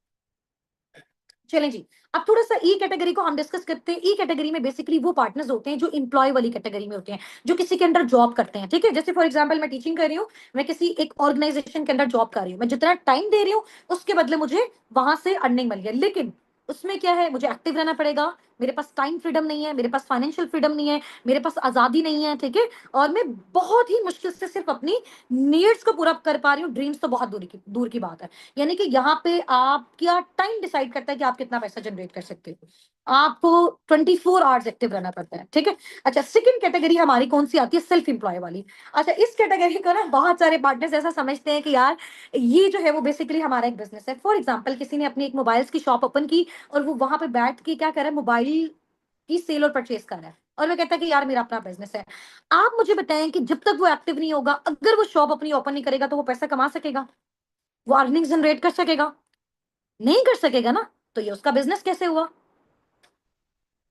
चलें जी, अब थोड़ा सा ई कैटेगरी को हम डिस्कस करते हैं। ई कैटेगरी में बेसिकली वो पार्टनर्स होते हैं जो इंप्लॉय वाली कैटेगरी में होते हैं, जो किसी के अंडर जॉब करते हैं। ठीक है, जैसे फॉर एग्जांपल मैं टीचिंग कर रही हूँ, मैं किसी एक ऑर्गेनाइजेशन के अंदर जॉब कर रही हूँ, मैं जितना टाइम दे रही हूँ उसके बदले मुझे वहां से अर्निंग मिल गया, लेकिन उसमें क्या है, मुझे एक्टिव रहना पड़ेगा, मेरे पास टाइम फ्रीडम नहीं है, मेरे पास फाइनेंशियल फ्रीडम नहीं है, मेरे पास आजादी नहीं है। ठीक है, और मैं बहुत ही मुश्किल से सिर्फ अपनी नीड्स को पूरा कर पा रही हूँ, ड्रीम्स तो बहुत दूर की बात है। यानी कि यहाँ पे आपका टाइम डिसाइड करता है कि आप कितना पैसा जनरेट कर सकते हो, आपको 24 आवर्स एक्टिव रहना पड़ता है। ठीक है, अच्छा, सेकंड कैटेगरी हमारी कौन सी आती है, सेल्फ एम्प्लॉय वाली। अच्छा, इस कैटेगरी को ना बहुत सारे पार्टनर्स ऐसा समझते हैं कि यार ये जो है वो बेसिकली हमारा एक बिजनेस है। फॉर एग्जाम्पल किसी ने अपनी एक मोबाइल्स की शॉप ओपन की और वो वहां पे बैठ के क्या कर रहा है, मोबाइल की सेल और परचेज कर रहा है, और वो कहता है कि यार मेरा अपना बिजनेस है। आप मुझे बताएं कि जब तक वो एक्टिव नहीं होगा, अगर वो शॉप अपनी ओपन नहीं करेगा, तो वो पैसा कमा सकेगा, वो अर्निंग जनरेट कर सकेगा? नहीं कर सकेगा ना, तो ये उसका बिजनेस कैसे हुआ?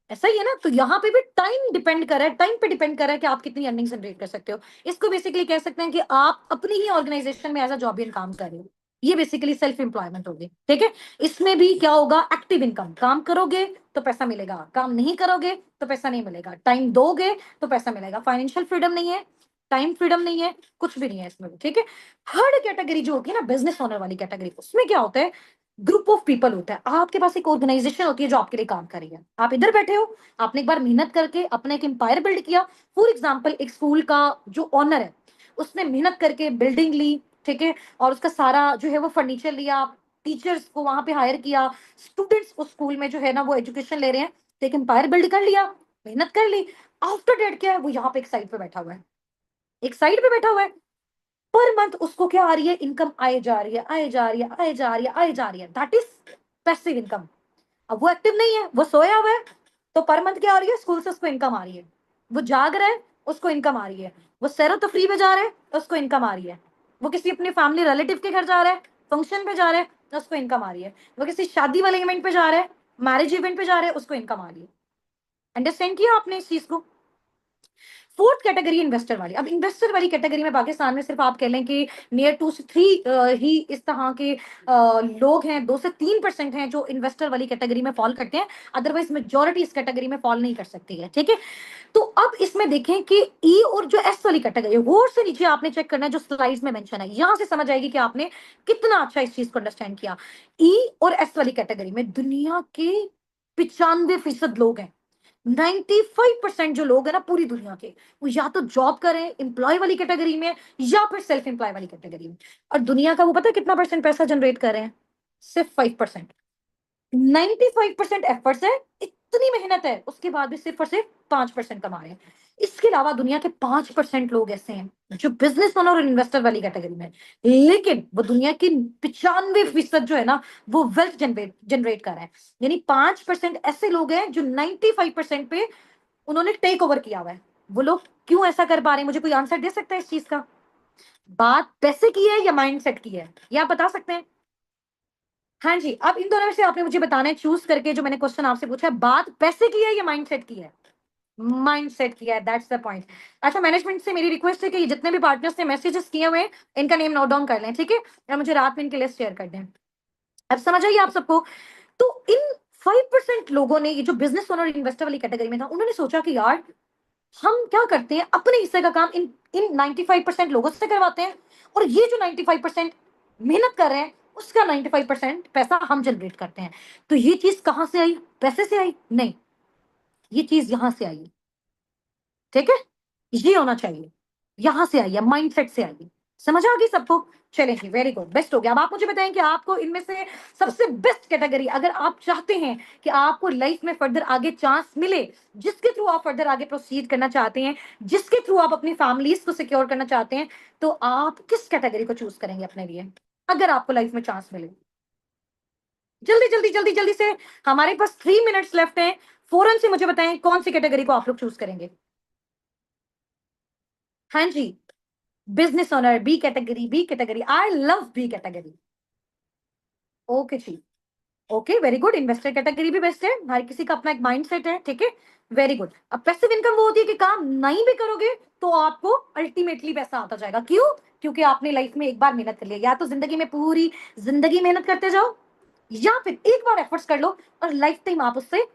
ऐसा ही है ना, तो यहाँ पे भी टाइम डिपेंड कर रहा है, टाइम पे डिपेंड कर रहा है कि आप कितनी अर्निंग जनरेट कर सकते हो। इसको बेसिकली कह सकते हैं कि आप अपनी ही ऑर्गेनाइजेशन में एज अ जॉबियन काम कर रहे हो, ये बेसिकली सेल्फ एम्प्लॉयमेंट होगी। ठीक है, इसमें भी क्या होगा, एक्टिव इनकम, काम करोगे तो पैसा मिलेगा, काम नहीं करोगे तो पैसा नहीं मिलेगा, टाइम दोगे तो पैसा मिलेगा, फाइनेंशियल फ्रीडम नहीं है, टाइम फ्रीडम नहीं है, कुछ भी नहीं है इसमें भी। ठीक है, थर्ड कैटेगरी जो होती है ना बिजनेस ओनर वाली कैटेगरी, उसमें क्या होता है, ग्रुप ऑफ पीपल होता है, आपके पास एक ऑर्गेनाइजेशन होती है जो आपके लिए काम कर रही है। आप इधर बैठे हो, आपने एक बार मेहनत करके अपना एक एम्पायर बिल्ड किया। फॉर एग्जाम्पल, एक स्कूल का जो ऑनर है उसने मेहनत करके बिल्डिंग ली, ठीक है, और उसका सारा जो है वो फर्नीचर लिया, टीचर्स को वहां पे हायर किया, स्टूडेंट्स उस स्कूल में जो है ना वो एजुकेशन ले रहे हैं, तो एक एम्पायर बिल्ड कर लिया, मेहनत कर ली। आफ्टर डेट क्या है, वो यहाँ पे एक साइड पे बैठा हुआ है, एक साइड पे बैठा हुआ है। पर मंथ उसको क्या आ रही है, इनकम आए जा रही है, आए जा रही है, आए जा रही है, आए जा रही है, दैट इज पैसिव इनकम। अब वो एक्टिव नहीं है, वो सोया हुआ है, तो पर मंथ क्या आ रही है, स्कूल से उसको इनकम आ रही है। वो जाग रहा है, उसको इनकम आ रही है। वो सैरो तफरी पे जा रहा है, उसको इनकम आ रही है। वो किसी अपने फैमिली रिलेटिव के घर जा रहा है, फंक्शन पे जा रहा है, उसको इनकम आ रही है। वो किसी शादी वाले इवेंट पे जा रहा है, मैरिज इवेंट पे जा रहा है, उसको इनकम आ रही है। अंडरस्टैंड किया आपने इस चीज को? फोर्थ कैटेगरी इन्वेस्टर वाली। अब इन्वेस्टर वाली कैटेगरी में पाकिस्तान में सिर्फ आप कह लें कि नियर 2 से 3 ही इस तरह के लोग हैं, 2 से 3% हैं जो इन्वेस्टर वाली कैटेगरी में फॉल करते हैं। अदरवाइज मेजोरिटी इस कैटेगरी में फॉल नहीं कर सकती है, ठीक है। तो अब इसमें देखें कि ई और जो एस वाली कैटेगरी है, वो से नीचे आपने चेक करना है जो स्लाइड्स में मेंशन है, यहां से समझ आएगी कि आपने कितना अच्छा इस चीज को अंडरस्टैंड किया। ई और एस वाली कैटेगरी में दुनिया के 95% लोग हैं। 95% जो लोग हैं ना पूरी दुनिया के, वो या तो जॉब करें एम्प्लॉय वाली कैटेगरी में या फिर सेल्फ एम्प्लॉय वाली कैटेगरी में। और दुनिया का वो पता है कितना परसेंट पैसा जनरेट कर रहे हैं? सिर्फ 5%। 95% एफर्ट्स है, इतनी मेहनत है, उसके बाद भी सिर्फ और सिर्फ 5% कमा रहे हैं। इसके अलावा दुनिया के 5% लोग ऐसे हैं जो बिजनेस ओनर और इन्वेस्टर वाली कैटेगरी में, लेकिन वो दुनिया की 95% जो है ना वो वेल्थ जनरेट जनरेट कर रहे हैं। यानी 5% ऐसे लोग हैं जो 95% पे उन्होंने टेक ओवर किया हुआ है। वो लोग क्यों ऐसा कर पा रहे हैं? मुझे कोई आंसर दे सकता है इस चीज का? बात पैसे की है या माइंडसेट की है, ये आप बता सकते हैं? हाँ जी, अब इन दोनों में से आपने मुझे बताना है चूज करके, जो मैंने क्वेश्चन आपसे पूछा है, बात पैसे की है या माइंडसेट की है? माइंडसेट किया है, दैट्स द पॉइंट। अच्छा, मैनेजमेंट से मेरी रिक्वेस्ट है कि जितने भी पार्टनर्स ने मैसेजेस किए हुए हैं इनका नेम नोट डाउन कर लें, ठीक है, और मुझे रात में इनकी लिस्ट शेयर कर दें। अब समझ आइए आप सबको? तो इन 5% लोगों ने, ये जो बिजनेस ओनर इन्वेस्टर वाली कैटेगरी में था, उन्होंने सोचा कि यार हम क्या करते हैं, अपने हिस्से का काम इन इन 95% लोगों से करवाते हैं, और ये जो 95% मेहनत कर रहे हैं उसका 95% पैसा हम जनरेट करते हैं। तो ये चीज कहां से आई? पैसे से आई? नहीं, ये चीज यहां से आई, ठीक है, ये होना चाहिए, यहां से आई है, माइंडसेट से आई है। समझ आ गई सबको? चलें जी, वेरी गुड, बेस्ट हो गया। अब आप मुझे बताएं कि आपको इनमें से सबसे बेस्ट कैटेगरी, अगर आप चाहते हैं कि आपको लाइफ में फर्दर आगे चांस मिले, जिसके थ्रू आप फर्दर आगे प्रोसीड करना चाहते हैं, जिसके थ्रू आप अपनी फैमिलीज को सिक्योर करना चाहते हैं, तो आप किस कैटेगरी को चूज करेंगे अपने लिए, अगर आपको लाइफ में चांस मिले? जल्दी जल्दी जल्दी जल्दी से, हमारे पास 3 मिनट्स लेफ्ट हैं। फौरन से मुझे बताएं कौन सी कैटेगरी को आप लोग चूज करेंगे। हाँ जी, business owner, B category, B category, I love B category. Okay जी, okay, very good. Investor category भी बेस्ट है, हर किसी का अपना एक माइंडसेट है, ठीक है, वेरी गुड। अब पैसिव इनकम वो होती है कि काम नहीं भी करोगे तो आपको अल्टीमेटली पैसा आता जाएगा। क्यों? क्योंकि आपने लाइफ में एक बार मेहनत कर लिया, या तो जिंदगी में पूरी जिंदगी मेहनत करते जाओ, या फिर एक बार एफर्ट्स कर लो और लाइफ टाइम आप उससे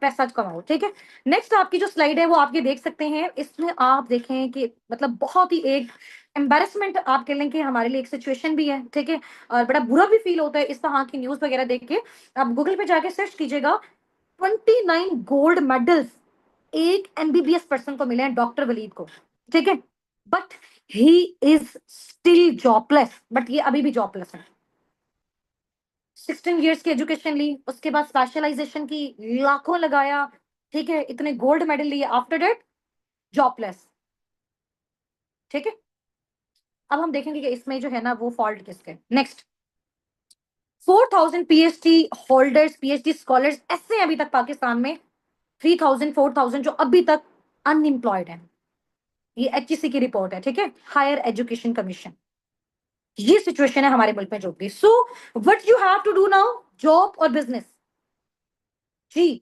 पैसा कमाओ, ठीक है। नेक्स्ट आपकी जो स्लाइड है वो आप ये देख सकते हैं, इसमें आप देखें कि मतलब बहुत ही एक एम्बेरसमेंट आप कह लें कि हमारे लिए एक सिचुएशन भी है, ठीक है, और बड़ा बुरा भी फील होता है इस तरह की न्यूज वगैरह देख के। आप गूगल पे जाके सर्च कीजिएगा, 29 गोल्ड मेडल्स एक एमबीबीएस पर्सन को मिले हैं, डॉक्टर वलीद को, ठीक है, but he is still jobless, but ये अभी भी जॉबलेस है। 16 इयर्स की एजुकेशन ली, उसके बाद स्पेशलाइजेशन की, लाखों लगाया, ठीक है, इतने गोल्ड मेडल लिए, आफ्टर डेट जॉबलेस, ठीक है। अब हम देखेंगे कि इसमें जो है ना वो फॉल्ट किसके। Next, 4,000 PhD holders, PhD scholars ऐसे हैं अभी तक पाकिस्तान में, 3,000 4,000 जो अभी तक अनएम्प्लॉयड है। ये एचईसी की रिपोर्ट है, ठीक है, हायर एजुकेशन कमीशन। ये सिचुएशन है हमारे मुल्क में जो भी। So what you have to do now, job और बिजनेस जी,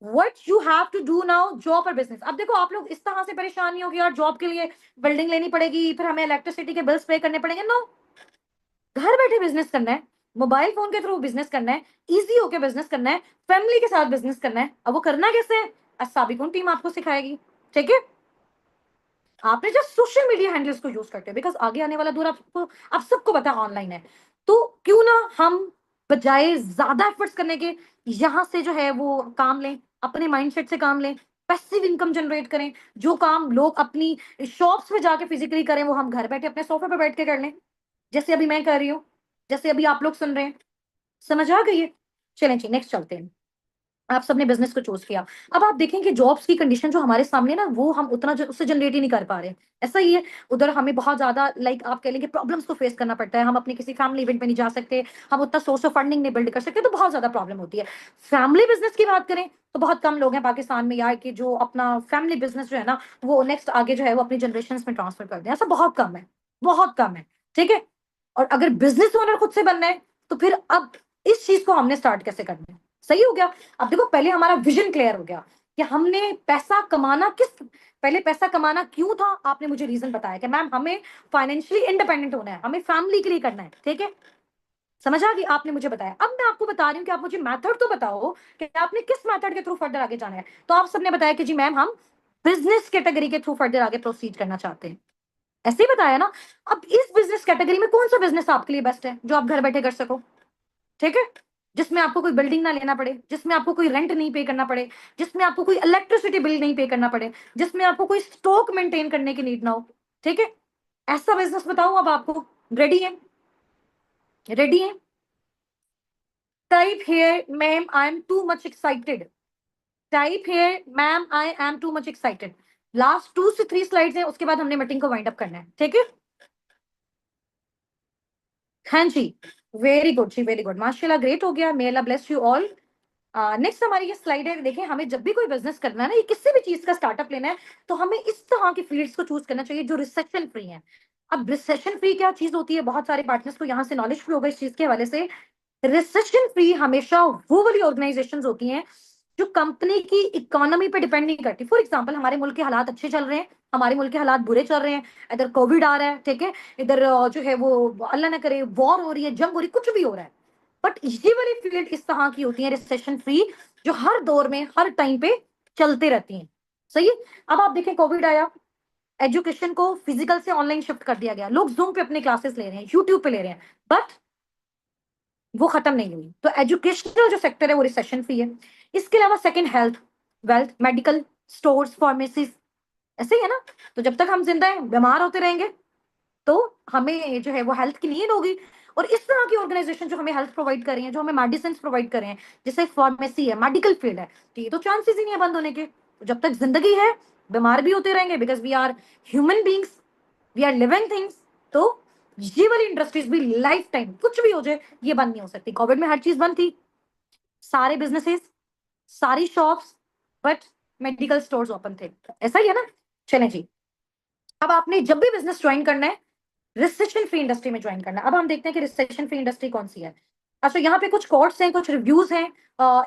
what you have to do now, job और बिजनेस। अब देखो, आप लोग इस तरह से परेशान नहीं हो कि यार जॉब के लिए बिल्डिंग लेनी पड़ेगी, फिर हमें इलेक्ट्रिसिटी के बिल्स पे करने पड़ेंगे। नो, घर बैठे बिजनेस करना है, मोबाइल फोन के थ्रू बिजनेस करना है, इजी होके बिजनेस करना है, फैमिली के साथ बिजनेस करना है। अब वो करना कैसे है, असाबिकुन टीम आपको सिखाएगी, ठीक है। आपने जो सोशल मीडिया हैंडल्स को यूज करते हैं, बिकॉज आगे आने वाला दौर आपको, आप सबको पता है ऑनलाइन है, तो क्यों ना हम बजाय ज्यादा एफर्ट्स करने के यहाँ से जो है वो काम लें, अपने माइंडसेट से काम लें, पैसिव इनकम जनरेट करें। जो काम लोग अपनी शॉप्स पे जाके फिजिकली करें वो हम घर बैठे अपने सोफे पे बैठ के कर लें, जैसे अभी मैं कर रही हूँ, जैसे अभी आप लोग सुन रहे हैं। समझ आ गई है? चलें जी, नेक्स्ट चलते हैं। आप सबने बिजनेस को चूज किया। अब आप देखें कि जॉब्स की कंडीशन जो हमारे सामने ना, वो हम उतना उससे जनरेट ही नहीं कर पा रहे। ऐसा ही है, उधर हमें बहुत ज्यादा लाइक आप कह लेंगे प्रॉब्लम्स को फेस करना पड़ता है। हम अपने किसी फैमिली इवेंट पे नहीं जा सकते, हम उतना सोर्स ऑफ फंडिंग नहीं बिल्ड कर सकते, तो बहुत ज्यादा प्रॉब्लम होती है। फैमिली बिजनेस की बात करें तो बहुत कम लोग हैं पाकिस्तान में यार कि जो अपना फैमिली बिजनेस जो है ना वो नेक्स्ट आगे जो है वो अपनी जनरेशन में ट्रांसफर कर दें। ऐसा बहुत कम है, बहुत कम है। ठीक है, और अगर बिजनेस ओनर खुद से बनना है तो फिर अब इस चीज को हमने स्टार्ट कैसे करना है? सही हो गया। अब देखो, पहले हमारा विजन क्लियर हो गया कि हमने पैसा कमाना पहले पैसा कमाना क्यों था। आपने मुझे रीजन बताया कि मैम हमें फाइनेंशियली इंडिपेंडेंट होना है, हमें फैमिली के लिए करना है। ठीक है, समझ आ गई? आपने मुझे बताया। अब मैं आपको बता रही हूँ कि आप मुझे मेथड तो बताओ कि आपने किस मेथड के थ्रू फर्दर आगे जाना है। तो आप सबने बताया कि जी मैम हम बिजनेस कैटेगरी के थ्रू फर्दर आगे प्रोसीड करना चाहते हैं। ऐसे ही बताया ना। अब इस बिजनेस कैटेगरी में कौन सा बिजनेस आपके लिए बेस्ट है जो आप घर बैठे कर सको? ठीक है, जिसमें आपको कोई बिल्डिंग ना लेना पड़े, जिसमें आपको कोई रेंट नहीं पे करना पड़े, जिसमें आपको कोई इलेक्ट्रिसिटी बिल नहीं पे करना पड़े, जिसमें आपको कोई स्टॉक मेंटेन करने की नीड ना हो। ठीक है, ऐसा बिजनेस बताऊं अब आपको? रेडी है? रेडी है? Type here ma'am I M too much excited. Type here ma'am I M too much excited. Last 2 से 3 स्लाइड्स हैं, उसके बाद हमने मीटिंग को वाइंड अप करना है। ठीक है, हाँ जी, वेरी गुड जी, वेरी गुड, माशाल्लाह, ग्रेट हो गया। मे अल्लाह ब्लेस यू ऑल। नेक्स्ट हमारी ये स्लाइड है। देखें, हमें जब भी कोई बिजनेस करना है ना, ये किसी भी चीज का स्टार्टअप लेना है, तो हमें इस तरह की फील्ड्स को चूज करना चाहिए जो रिसेशन फ्री है। अब रिसेशन फ्री क्या चीज होती है? बहुत सारे पार्टनर्स को यहाँ से नॉलेज फ्री होगा इस चीज के हवाले से। रिसेशन फ्री हमेशा वो वाली ऑर्गेनाइजेशंस होती हैं जो कंपनी की इकोनॉमी पे डिपेंड नहीं करती। फॉर एग्जांपल, हमारे मुल्क के हालात अच्छे चल रहे हैं, हमारे मुल्क के हालात बुरे चल रहे हैं, इधर कोविड आ रहा है, ठीक है, इधर जो है वो अल्लाह ना करे वॉर हो रही है, जंग हो रही है, कुछ भी हो रहा है। बट ये वाली फील्ड इस तरह की होती है रिसेशन फ्री, जो हर दौर में हर टाइम पे चलते रहती हैं। सही है? अब आप देखें, कोविड आया, एजुकेशन को फिजिकल से ऑनलाइन शिफ्ट कर दिया गया, लोग जूम पे अपने क्लासेस ले रहे हैं, यूट्यूब पे ले रहे हैं, बट वो खत्म नहीं हुई। तो एजुकेशनल जो सेक्टर है वो रिसेशन फ्री है। इसके अलावा second, health, wealth, medical, stores, pharmacies, ऐसे ही है ना। तो जब तक हम जिंदा हैं बीमार होते रहेंगे तो हमें जो है वो हेल्थ की नीड होगी। और इस तरह की ऑर्गेनाइजेशन जो हमें हेल्थ प्रोवाइड कर रही है, जो हमें मेडिसिन प्रोवाइड कर रहे हैं, जैसे फार्मेसी है, मेडिकल फील्ड है, तो ये तो चांसेस ही नहीं है बंद होने के। तो जब तक जिंदगी है बीमार भी होते रहेंगे, because we are human beings, we are living things. तो ये वाली इंडस्ट्रीज भी लाइफ टाइम कुछ भी हो जाए ये बंद नहीं हो सकती। कोविड में हर चीज बंद थी, सारे बिजनेसेस, सारी shops, but medical stores open थे। ऐसा ही है ना। चलें जी, अब आपने जब भी बिजनेस ज्वाइन करना है रिसेशन फ्री इंडस्ट्री में ज्वाइन करना है। अब हम देखते हैं कि रिसेशन फ्री इंडस्ट्री कौन सी है। अच्छा, यहाँ पे कुछ कोट्स हैं, कुछ रिव्यूज हैं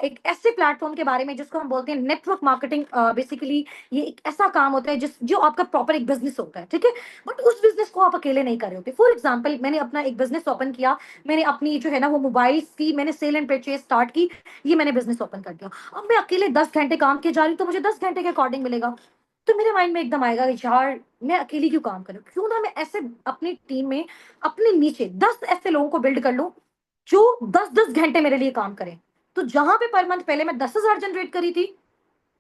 एक ऐसे प्लेटफॉर्म के बारे में जिसको हम बोलते हैं नेटवर्क मार्केटिंग। बेसिकली ये एक ऐसा काम होता है जिस जो आपका प्रॉपर एक बिजनेस होता है। ठीक है, बट उस बिजनेस को आप अकेले नहीं कर रहे होते। फॉर एग्जाम्पल, मैंने अपना एक बिजनेस ओपन किया, मैंने अपनी जो है ना वो मोबाइल की मैंने सेल एंड परचेज स्टार्ट की, ये मैंने बिजनेस ओपन कर दिया। अब मैं अकेले 10 घंटे काम किए जा रही हूँ, तो मुझे 10 घंटे के अकॉर्डिंग मिलेगा। तो मेरे माइंड में एकदम आएगा कि यार मैं अकेली क्यों काम करूं, क्यों ना मैं ऐसे अपनी टीम में अपने नीचे 10 ऐसे लोगों को बिल्ड कर लूं जो 10-10 घंटे मेरे लिए काम करें। तो जहां पे पर मंथ पहले मैं 10,000 जनरेट करी थी,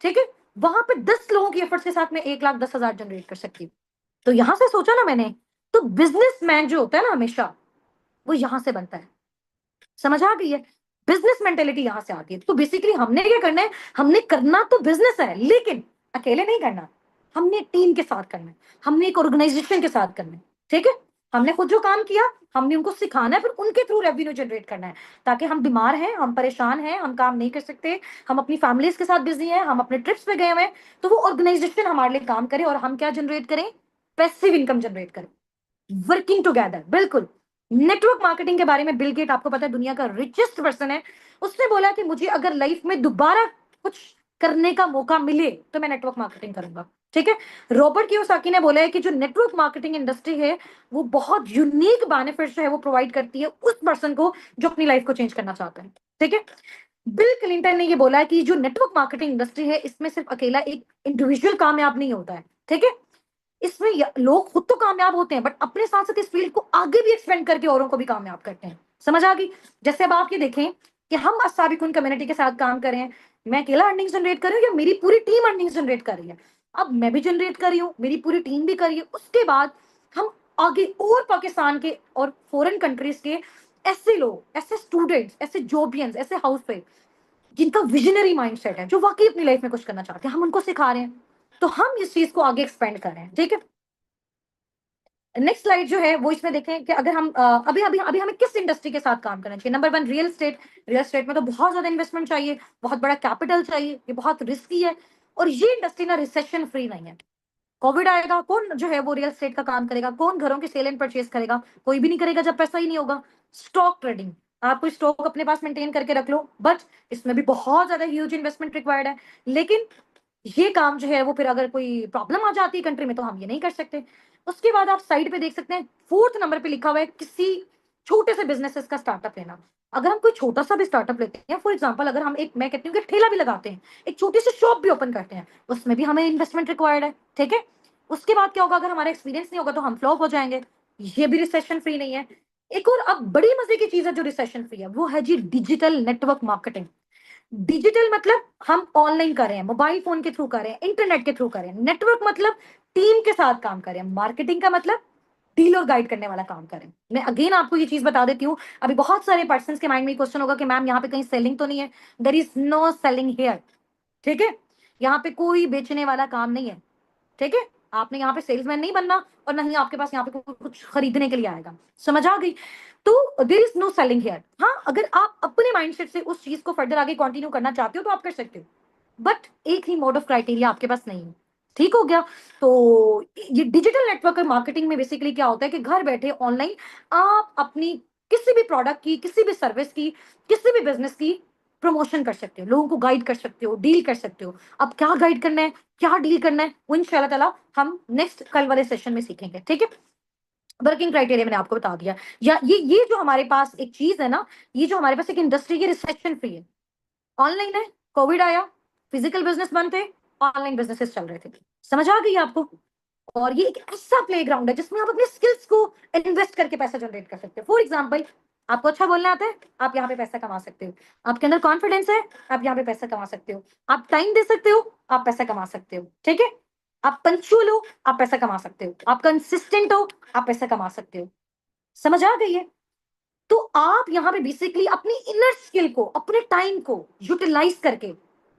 ठीक है, वहां पे 10 लोगों की एफर्ट्स के साथ मैं 1,10,000 जनरेट कर सकती हूँ। तो यहां से सोचा ना मैंने, तो बिजनेसमैन जो होता है ना हमेशा वो यहां से बनता है। समझ आ गई है? बिजनेस मेंटेलिटी यहां से आती है। तो बेसिकली हमने क्या करना है, हमने करना तो बिजनेस है लेकिन अकेले नहीं करना, हमने टीम के साथ करना है, हमने एक ऑर्गेनाइजेशन के साथ करना है। ठीक है, हमने खुद जो काम किया हमने उनको सिखाना है, फिर उनके थ्रू रेवेन्यू जनरेट करना है। ताकि हम बीमार हैं, हम परेशान हैं, हम काम नहीं कर सकते, हम अपनी फैमिलीज के साथ बिजी हैं, हम अपने ट्रिप्स पे गए हुए हैं, तो वो ऑर्गेनाइजेशन हमारे लिए काम करे और हम क्या जनरेट करें? पैसिव इनकम जनरेट करें, वर्किंग टुगेदर। बिल्कुल। नेटवर्क मार्केटिंग के बारे में बिल गेट, आपको पता है, दुनिया का रिचेस्ट पर्सन है, उसने बोला कि मुझे अगर लाइफ में दोबारा कुछ करने का मौका मिले तो मैं नेटवर्क मार्केटिंग करूंगा। ठीक है, रॉबर्ट कियोसाकी ने बोला है कि जो नेटवर्क मार्केटिंग इंडस्ट्री है वो बहुत यूनिक बेनिफिट जो है वो प्रोवाइड करती है उस पर्सन को जो अपनी लाइफ को चेंज करना चाहता है। ठीक है, बिल क्लिंटन ने ये बोला है कि जो नेटवर्क मार्केटिंग इंडस्ट्री है इसमें सिर्फ अकेला एक इंडिविजुअल कामयाब नहीं होता है। ठीक है, इसमें लोग खुद तो कामयाब होते हैं बट अपने साथ साथ इस फील्ड को आगे भी एक्सपेंड करके औरों को भी कामयाब करते हैं। समझ आ गई? जैसे अब आप ये देखें कि हम अस्साबिकुन कम्युनिटी के साथ काम कर रहे हैं, मैं अकेला अर्निंग्स जनरेट कर रही हूँ या मेरी पूरी टीम अर्निंग्स जनरेट कर रही है? अब मैं भी जनरेट कर रही हूँ, मेरी पूरी टीम भी कर रही है, उसके बाद हम आगे और पाकिस्तान के और फॉरेन कंट्रीज के ऐसे लोग, ऐसे स्टूडेंट्स, ऐसे जॉबियंस, ऐसे हाउसवाइफ जिनका विजनरी माइंडसेट है, जो वाकई अपनी लाइफ में कुछ करना चाहते हैं, हम उनको सिखा रहे हैं। तो हम इस चीज को आगे एक्सपेंड कर रहे हैं, ठीक है? नेक्स्ट स्लाइड जो है वो इसमें देखें कि अगर हम अभी अभी अभी हमें किस इंडस्ट्री के साथ काम करना चाहिए। Number one, real estate. Real estate में तो बहुत ज्यादा इन्वेस्टमेंट चाहिए, बहुत बड़ा कैपिटल चाहिए, ये बहुत रिस्की है, और ये इंडस्ट्री ना रिसेशन फ्री नहीं है। कोविड आएगा, कौन जो है वो रियल एस्टेट का काम करेगा? कौन घरों की सेल एंड परचेज करेगा? कोई भी नहीं करेगा जब पैसा ही नहीं होगा। स्टॉक ट्रेडिंग, आप कोई स्टॉक अपने पास मेंटेन करके रख लो, बट इसमें भी बहुत ज्यादा ह्यूज इन्वेस्टमेंट रिक्वायर्ड है। लेकिन ये काम जो है वो फिर अगर कोई प्रॉब्लम आ जाती है कंट्री में तो हम ये नहीं कर सकते। उसके बाद आप साइड पे देख सकते हैं, फोर्थ नंबर पे लिखा हुआ है किसी छोटे से बिजनेसेस का स्टार्टअप लेना। अगर हम कोई छोटा सा भी स्टार्टअप लेते हैं, फॉर एग्जांपल अगर हम एक, मैं कहती हूँ कि ठेला भी लगाते हैं, एक छोटी सी शॉप भी ओपन करते हैं, उसमें भी हमें इन्वेस्टमेंट रिक्वायर्ड है, ठीक है? उसके बाद क्या होगा? अगर हमारा एक्सपीरियंस नहीं होगा तो हम फ्लॉप हो जाएंगे। ये भी रिसेशन फ्री नहीं है। एक और अब बड़ी मजे की चीज है जो रिसेशन फ्री है, वो है जी डिजिटल नेटवर्क मार्केटिंग। डिजिटल मतलब हम ऑनलाइन कर रहे हैं, मोबाइल फोन के थ्रू कर रहे हैं, इंटरनेट के थ्रू कर रहे हैं। नेटवर्क मतलब टीम के साथ काम कर रहे हैं। मार्केटिंग का मतलब डील और गाइड करने वाला काम करें। मैं अगेन आपको ये चीज बता देती हूँ, अभी बहुत सारे पर्सन के माइंड में क्वेश्चन होगा कि मैम यहाँ पे कहीं सेलिंग तो नहीं है? There is no selling here, ठीक है? यहाँ पे कोई बेचने वाला काम नहीं है, ठीक है? आपने यहाँ पे सेल्समैन नहीं बनना, और ना ही आपके पास यहाँ पे कुछ खरीदने के लिए आएगा। समझ आ गई? तो there is no selling here. हाँ, अगर आप अपने माइंडसेट से उस चीज को फर्दर आगे कंटिन्यू करना चाहते हो तो आप कर सकते हो, बट एक ही मोड ऑफ क्राइटेरिया आपके पास नहीं है। ठीक हो गया? तो ये डिजिटल नेटवर्क मार्केटिंग में बेसिकली क्या होता है कि घर बैठे ऑनलाइन आप अपनी किसी भी प्रोडक्ट की, किसी भी सर्विस की, किसी भी बिजनेस की प्रमोशन कर सकते हो, लोगों को गाइड कर सकते हो, डील कर सकते हो। अब क्या गाइड करना है, क्या डील करना है, वो इंशाल्लाह ताला हम नेक्स्ट कल वाले सेशन में सीखेंगे, ठीक है? वर्किंग क्राइटेरिया मैंने आपको बता दिया। या ये जो हमारे पास एक चीज है ना, ये जो हमारे पास एक इंडस्ट्री की रिसेशन फ्री है, ऑनलाइन है, कोविड आया, फिजिकल बिजनेस बंद थे, ऑनलाइन बिजनेसेस चल रहे थे। समझ आ गई आपको? और ये एक ऐसा प्लेग्राउंड है जिसमें आप अपने स्किल्स को इन्वेस्ट करके पैसा जनरेट कर सकते हो। फॉर एग्जाम्पल, आपको अच्छा बोलना आता है, आप यहाँ पे पैसा कमा सकते हो। आपके अंदर कॉन्फिडेंस है, आप यहाँ पे पैसा कमा सकते हो। आप टाइम दे सकते हो, आप पैसा कमा सकते हो, ठीक है? आप पंक्चुअल हो, आप पैसा कमा सकते हो। आप कंसिस्टेंट हो, आप पैसा कमा सकते हो। समझ आ गई है? तो आप यहाँ पे बेसिकली अपनी इनर स्किल को, अपने टाइम को यूटिलाइज करके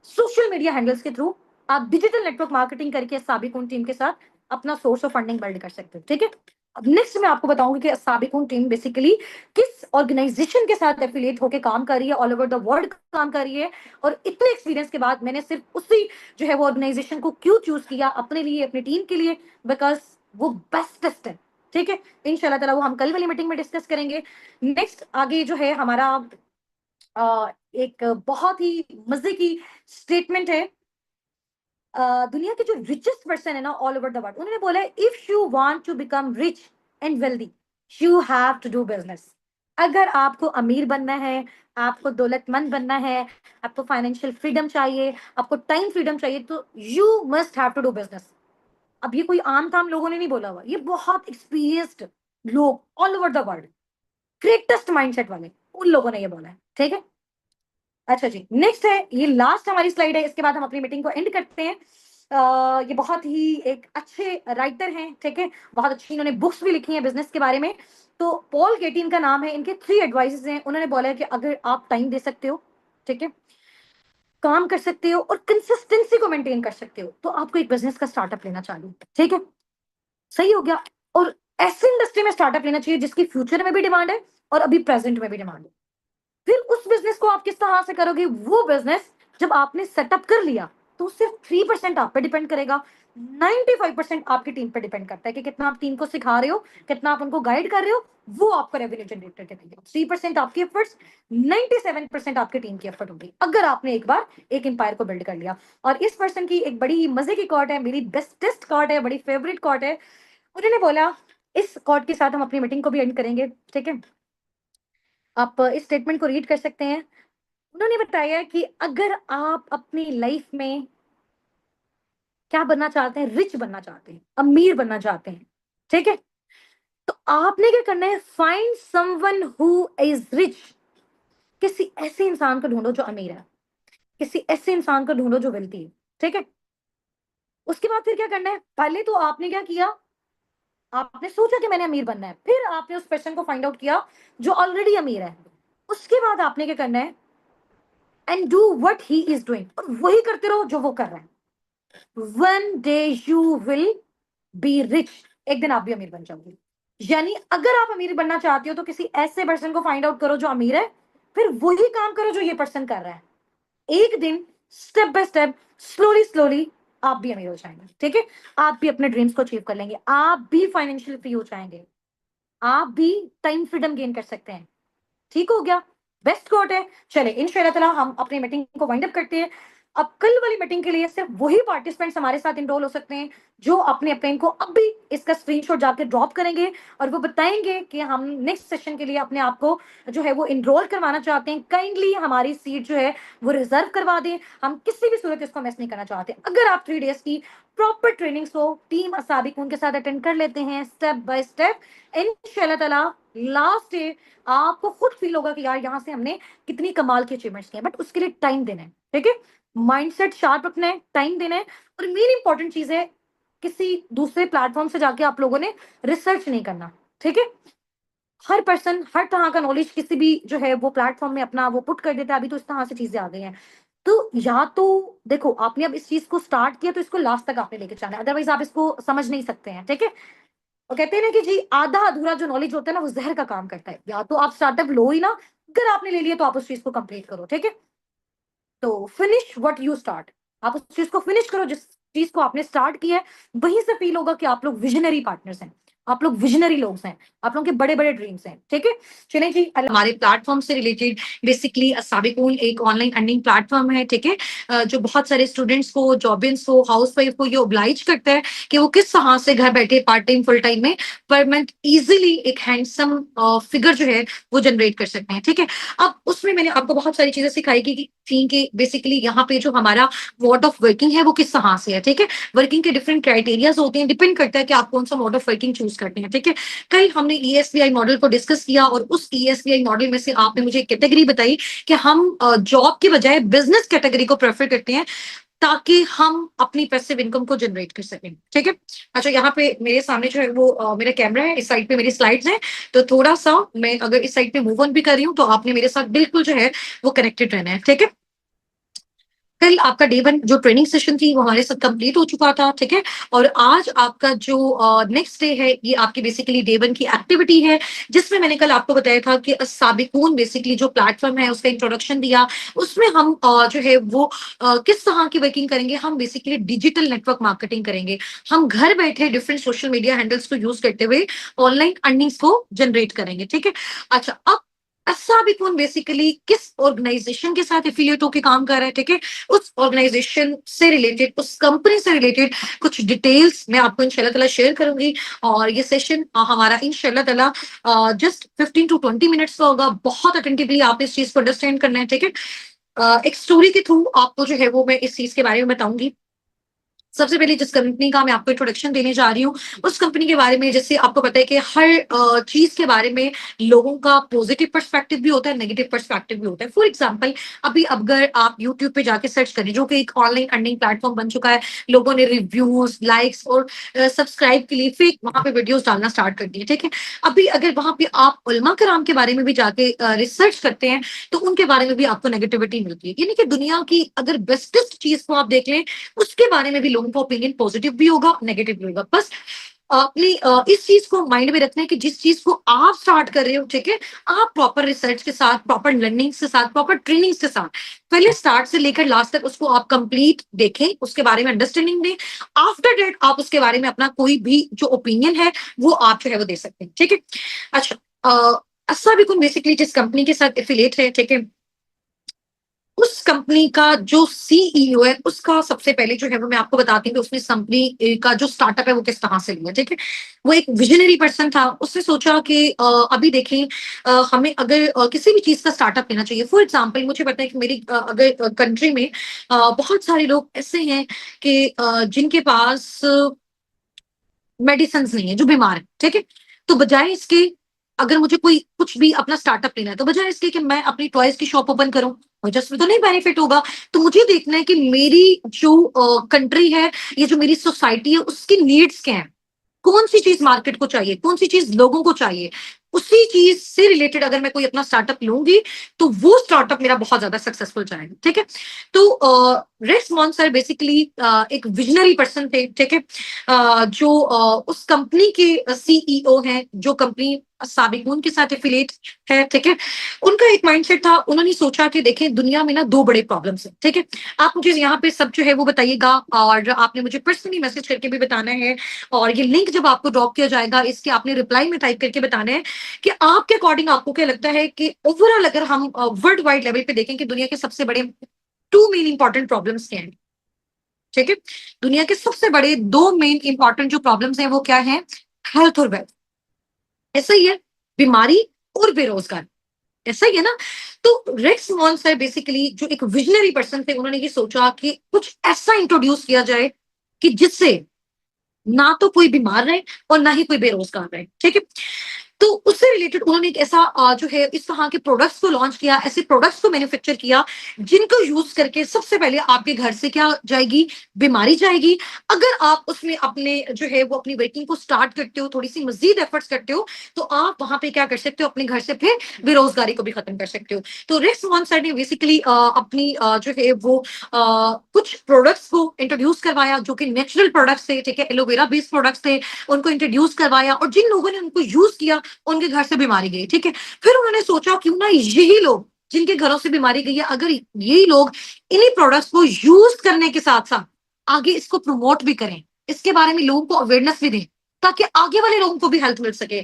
सोशल मीडिया हैंडल्स के थ्रू आप डिजिटल नेटवर्क मार्केटिंग करके साबिकुन टीम के साथ अपना सोर्स ऑफ फंडिंग बिल्ड कर सकते हो, ठीक है? अब नेक्स्ट मैं आपको बताऊंगी कि साबिकुन टीम बेसिकली किस ऑर्गेनाइजेशन के साथ एफिलिएट होकर काम कर रही है, ऑल ओवर द वर्ल्ड काम कर रही है, और इतने एक्सपीरियंस के बाद मैंने सिर्फ उसी जो है वो ऑर्गेनाइजेशन को क्यों चूज किया अपने लिए, अपनी टीम के लिए, बिकॉज वो बेस्टेस्ट है, ठीक है? इंशाल्लाह ताला वो हम कल वाली मीटिंग में डिस्कस करेंगे। नेक्स्ट आगे जो है हमारा एक बहुत ही मजे की स्टेटमेंट है। दुनिया के जो रिचेस्ट पर्सन है ना ऑल ओवर द वर्ल्ड, उन्होंने बोला है if you want to become rich and wealthy you have to do business. अगर आपको अमीर बनना है, आपको दौलतमंद बनना है, आपको फाइनेंशियल फ्रीडम चाहिए, आपको टाइम फ्रीडम चाहिए, तो you must have to do business. अब ये कोई आम ताम लोगों ने नहीं बोला हुआ, ये बहुत एक्सपीरियंस्ड लोग all over the world, greatest mindset वाले, उन लोगों ने ये बोला है, ठीक है? अच्छा जी, नेक्स्ट है, ये लास्ट हमारी स्लाइड है, इसके बाद हम अपनी मीटिंग को एंड करते हैं। ये बहुत ही एक अच्छे राइटर हैं, ठीक है? बहुत अच्छी इन्होंने बुक्स भी लिखी हैं बिजनेस के बारे में। तो पॉल गेटिन का नाम है, इनके 3 एडवाइसेस हैं। उन्होंने बोला है कि अगर आप टाइम दे सकते हो, ठीक है, काम कर सकते हो और कंसिस्टेंसी को मेंटेन कर सकते हो, तो आपको एक बिजनेस का स्टार्टअप लेना चाहिए, ठीक है? सही हो गया? और ऐसी इंडस्ट्री में स्टार्टअप लेना चाहिए जिसकी फ्यूचर में भी डिमांड है और अभी प्रेजेंट में भी डिमांड है। फिर उस बिजनेस को आप किस तरह से करोगे? वो बिजनेस जब आपने सेटअप कर लिया तो सिर्फ 3% आप पे डिपेंड करेगा, 95% आपकी टीम पे डिपेंड करता है कि कितना आप टीम को सिखा रहे हो, कितना आप उनको गाइड कर रहे हो, वो आपको रेवेन्यू जनरेट करके देगा। 3% आपकी एफर्ट्स, 97% आपकी टीम की एफर्ट होगी, अगर आपने एक बार एक एम्पायर को बिल्ड कर लिया। और इस पर्सन की एक बड़ी मजे की कॉट है, मेरी बेस्टेस्ट कॉट है, बड़ी फेवरेट कॉट है। उन्होंने बोला, इस कॉट के साथ हम अपनी मीटिंग को भी एंड करेंगे, ठीक है? आप इस स्टेटमेंट को रीड कर सकते हैं। उन्होंने बताया कि अगर आप अपनी लाइफ में क्या बनना चाहते हैं, रिच बनना चाहते हैं, अमीर बनना चाहते हैं, ठीक है, तो आपने क्या करना है, find someone who is rich. किसी ऐसे इंसान को ढूंढो जो अमीर है, किसी ऐसे इंसान को ढूंढो जो वेल्थी है, ठीक है। उसके बाद फिर क्या करना है, पहले तो आपने क्या किया, आपने सोचा कि मैंने अमीर बनना है, फिर आपने उस पर्सन को फाइंड आउट किया जो ऑलरेडी अमीर है। उसके बाद आपने क्या करना है, and do what he is doing, और वही करते रहो जो वो कर रहा है। One day you will be rich, एक दिन आप भी अमीर बन जाओगे। यानी अगर आप अमीर बनना चाहते हो तो किसी ऐसे पर्सन को फाइंड आउट करो जो अमीर है, फिर वही काम करो जो ये पर्सन कर रहा है। एक दिन step by step, slowly slowly आप भी अमीर हो जाएंगे, ठीक है। आप भी अपने ड्रीम्स को अचीव कर लेंगे, आप भी फाइनेंशियल फ्री हो जाएंगे, आप भी टाइम फ्रीडम गेन कर सकते हैं। ठीक हो गया, बेस्ट कोट है। चले इंशाल्लाह ताला हम अपनी मीटिंग को वाइंड अप करते हैं। अब कल वाली मीटिंग के लिए सिर्फ वही पार्टिसिपेंट्स हमारे साथ इनरोल हो सकते हैं जो अपने अपने को अब भी इसका स्क्रीनशॉट जाके ड्रॉप करेंगे और वो बताएंगे कि हम नेक्स्ट सेशन के लिए अपने आप को जो है वो इनरोल करवाना चाहते हैं। काइंडली हमारी सीट जो है वो रिजर्व करवा दें, हम किसी भी सूरत इसको मिस नहीं करना चाहते। अगर आप 3 डेज की प्रॉपर ट्रेनिंग्स को टीम असाबिक उनके साथ अटेंड कर लेते हैं स्टेप बाय स्टेप, इंशाल्लाह ताला लास्ट डे आपको खुद फील होगा कि यार यहाँ से हमने कितनी कमाल की अचीवमेंट्स की हैं। बट उसके लिए टाइम देना है, ठीक है। माइंडसेट शार्प रखना है, टाइम देना है, और मेन इंपॉर्टेंट चीज है, किसी दूसरे प्लेटफॉर्म से जाके आप लोगों ने रिसर्च नहीं करना, ठीक है। हर पर्सन हर तरह का नॉलेज किसी भी जो है वो प्लेटफॉर्म में अपना वो पुट कर देता है। अभी तो इस तरह से चीजें आ गई हैं, तो या तो देखो आपने अब इस चीज को स्टार्ट किया तो इसको लास्ट तक आपने लेके जाना है, अदरवाइज आप इसको समझ नहीं सकते हैं, ठीक है। वो कहते हैं ना कि जी आधा अधूरा जो नॉलेज होता है ना वो जहर का काम करता है। या तो आप स्टार्टअप लो ही ना, अगर आपने ले लिया तो आप उस चीज को कंप्लीट करो, ठीक है। तो फिनिश व्हाट यू स्टार्ट, आप उस चीज को फिनिश करो जिस चीज को आपने स्टार्ट किया है। वहीं से फील होगा कि आप लोग विजनरी पार्टनर्स हैं, आप लोग विजनरी लोग हैं, आप लोगों के बड़े बड़े ड्रीम्स हैं, ठीक है। चलें जी, हमारे प्लेटफॉर्म से रिलेटेड बेसिकली साबिकून एक ऑनलाइन अर्निंग प्लेटफॉर्म है, ठीक है। जो बहुत सारे स्टूडेंट्स को, जॉबिन्स को, हाउस वाइफ को ये ओब्लाइज करता है कि वो किस तरह से घर बैठे पार्ट टाइम फुल टाइम में पर मंथ इजिली एक हैंडसम फिगर जो है वो जनरेट कर सकते हैं, ठीक है। अब उसमें मैंने आपको बहुत सारी चीजें सिखाई थी कि बेसिकली यहाँ पे जो हमारा मोड ऑफ वर्किंग है वो किस तरह से है, ठीक है। वर्किंग के डिफरेंट क्राइटेरियाज होते हैं, डिपेंड करता है कि आप कौन सा मोड ऑफ वर्किंग चूज करते हैं, ठीक है। कल हमने ईएसबीआई मॉडल को डिस्कस किया और उस ईएसबीआई मॉडल में से आपने मुझे कैटेगरी बताई कि हम जॉब के बजाय बिजनेस कैटेगरी को प्रेफर करते हैं ताकि हम अपनी पैसिव इनकम को जनरेट कर सकें, ठीक है। अच्छा, यहाँ पे मेरे सामने जो है वो मेरा कैमरा है, इस साइड पे मेरी स्लाइड्स हैं, तो थोड़ा सा मैं अगर इस साइड पे मूव ऑन भी कर रही हूँ तो आपने मेरे साथ बिल्कुल जो है वो कनेक्टेड रहना है, ठीक है। कल आपका डे 1 जो ट्रेनिंग सेशन थी वो हमारे साथ कंप्लीट हो चुका था, ठीक है। और आज आपका जो नेक्स्ट डे है ये आपकी बेसिकली डे 1 की एक्टिविटी है, जिसमें मैंने कल आपको बताया था कि साबिकून बेसिकली जो प्लेटफॉर्म है उसका इंट्रोडक्शन दिया। उसमें हम जो है वो किस तरह की वर्किंग करेंगे, हम बेसिकली डिजिटल नेटवर्क मार्केटिंग करेंगे। हम घर बैठे डिफरेंट सोशल मीडिया हैंडल्स को यूज करते हुए ऑनलाइन अर्निंग्स को जनरेट करेंगे, ठीक है। अच्छा, अब साबिकून बेसिकली किस ऑर्गेनाइजेशन के साथ एफिलिएट होकर काम कर रहा है, ठीक है। उस ऑर्गेनाइजेशन से रिलेटेड, उस कंपनी से रिलेटेड कुछ डिटेल्स मैं आपको इंशाल्लाह ताला शेयर करूंगी। और ये सेशन हमारा इंशाल्लाह ताला जस्ट 15 to 20 मिनट्स का होगा। बहुत अटेंटिवली आप इस चीज को अंडरस्टैंड करना है, ठीक है। एक स्टोरी के थ्रू आपको जो है वो मैं इस चीज के बारे में बताऊंगी। सबसे पहले जिस कंपनी का मैं आपको इंट्रोडक्शन देने जा रही हूँ उस कंपनी के बारे में, जैसे आपको पता है कि हर चीज के बारे में लोगों का पॉजिटिव पर्सपेक्टिव भी होता है, नेगेटिव पर्सपेक्टिव भी होता है। फॉर एग्जांपल, अभी अगर आप यूट्यूब पे जाके सर्च करें, जो कि एक ऑनलाइन अर्निंग प्लेटफॉर्म बन चुका है, लोगों ने रिव्यूज, लाइक्स और सब्सक्राइब के लिए फेक वहां पे वीडियोस डालना स्टार्ट कर दिए, ठीक है। अभी अगर वहां पे आप उलमा कराम के बारे में भी जाके रिसर्च करते हैं तो उनके बारे में भी आपको नेगेटिविटी मिलती है। यानी कि दुनिया की अगर बेस्टेस्ट चीज को आप देख लें उसके बारे में भी लोगों का ओपिनियन पॉजिटिव भी होगा, नेगेटिव भी होगा। बस अपनी इस चीज को माइंड में रखना है कि जिस चीज को आप स्टार्ट कर रहे हो, ठीक है, आप प्रॉपर रिसर्च के साथ, प्रॉपर लर्निंग के साथ, प्रॉपर ट्रेनिंग के साथ पहले स्टार्ट से लेकर लास्ट तक उसको आप कंप्लीट देखें, उसके बारे में अंडरस्टैंडिंग दें। आफ्टर डेट आप उसके बारे में अपना कोई भी जो ओपिनियन है वो आप जो है वो दे सकते हैं, ठीक है। अच्छा, अस्सा बिकुम बेसिकली जिस कंपनी के साथ एफिलिएट है, ठीक है, उस कंपनी का जो सीईओ है उसका सबसे पहले जो है वो मैं आपको बताती हूँ कि उसने कंपनी का जो स्टार्टअप है वो किस तरह से लिया, ठीक है। वो एक विजनरी पर्सन था, उसने सोचा कि अभी देखें हमें अगर किसी भी चीज का स्टार्टअप लेना चाहिए। फॉर एग्जांपल, मुझे पता है कि मेरी अगर कंट्री में बहुत सारे लोग ऐसे हैं कि जिनके पास मेडिसिन नहीं है, जो बीमार है, ठीक है। तो बजाय इसके, अगर मुझे कोई कुछ भी अपना स्टार्टअप लेना है, तो बजाय इसके कि मैं अपनी टॉयज की शॉप ओपन करूं, मुझे उसमें तो नहीं बेनिफिट होगा। तो मुझे देखना है कि मेरी जो कंट्री है, ये जो मेरी सोसाइटी है, उसकी नीड्स क्या है, कौन सी चीज मार्केट को चाहिए, कौन सी चीज लोगों को चाहिए, उसी चीज से रिलेटेड अगर मैं कोई अपना स्टार्टअप लूंगी, तो वो स्टार्टअप मेरा बहुत ज्यादा सक्सेसफुल जाएगा। ठीक है। तो रेक्स मॉन सर बेसिकली एक विजनरी पर्सन थे। ठीक है। जो उस कंपनी के सीईओ हैं, जो कंपनी साबिकून के साथ एफिलिएट है। ठीक है। उनका एक माइंडसेट था, उन्होंने सोचा कि देखें दुनिया में ना दो बड़े प्रॉब्लम्स हैं। ठीक है। आप मुझे यहाँ पे सब जो है वो बताइएगा, और आपने मुझे पर्सनली मैसेज करके भी बताना है, और ये लिंक जब आपको ड्रॉप किया जाएगा, इसके आपने रिप्लाई में टाइप करके बताना है कि आपके अकॉर्डिंग आपको क्या लगता है कि ओवरऑल अगर हम वर्ल्ड वाइड लेवल पे देखें कि दुनिया के सबसे बड़े टू मेन इंपॉर्टेंट प्रॉब्लम्स क्या हैं। ठीक है। दुनिया के सबसे बड़े दो मेन इंपॉर्टेंट जो प्रॉब्लम्स हैं वो क्या है, हेल्थ और वेल्थ। ऐसा ही है, बीमारी और बेरोजगार, ऐसा ही है ना। तो रेक्स मॉन सर बेसिकली जो एक विजनरी पर्सन थे, उन्होंने ये सोचा कि कुछ ऐसा इंट्रोड्यूस किया जाए कि जिससे ना तो कोई बीमार रहे और ना ही कोई बेरोजगार रहे। ठीक है। तो उससे रिलेटेड उन्होंने एक ऐसा जो है इस तरह के प्रोडक्ट्स को लॉन्च किया, ऐसे प्रोडक्ट्स को मैन्युफैक्चर किया जिनको यूज करके सबसे पहले आपके घर से क्या जाएगी, बीमारी जाएगी। अगर आप उसमें अपने जो है वो अपनी वर्किंग को स्टार्ट करते हो, थोड़ी सी मजीद एफर्ट्स करते हो, तो आप वहां पे क्या कर सकते हो, अपने घर से फिर बेरोजगारी को भी खत्म कर सकते हो। तो रेक्स मॉन सर ने बेसिकली अपनी जो है वो कुछ प्रोडक्ट्स को इंट्रोड्यूस करवाया जो कि नेचुरल प्रोडक्ट्स थे। ठीक है। एलोवेरा बेस्ड प्रोडक्ट्स थे, उनको इंट्रोड्यूस करवाया, और जिन लोगों ने उनको यूज किया उनके घर से बीमारी गई। ठीक है। फिर उन्होंने सोचा क्यों ना यही लोग जिनके घरों से बीमारी गई है, अगर यही लोग इन्हीं प्रोडक्ट्स को यूज करने के साथ साथ आगे इसको प्रमोट भी करें, इसके बारे में लोगों को अवेयरनेस भी दें, ताकि आगे वाले लोगों को भी हेल्थ मिल सके।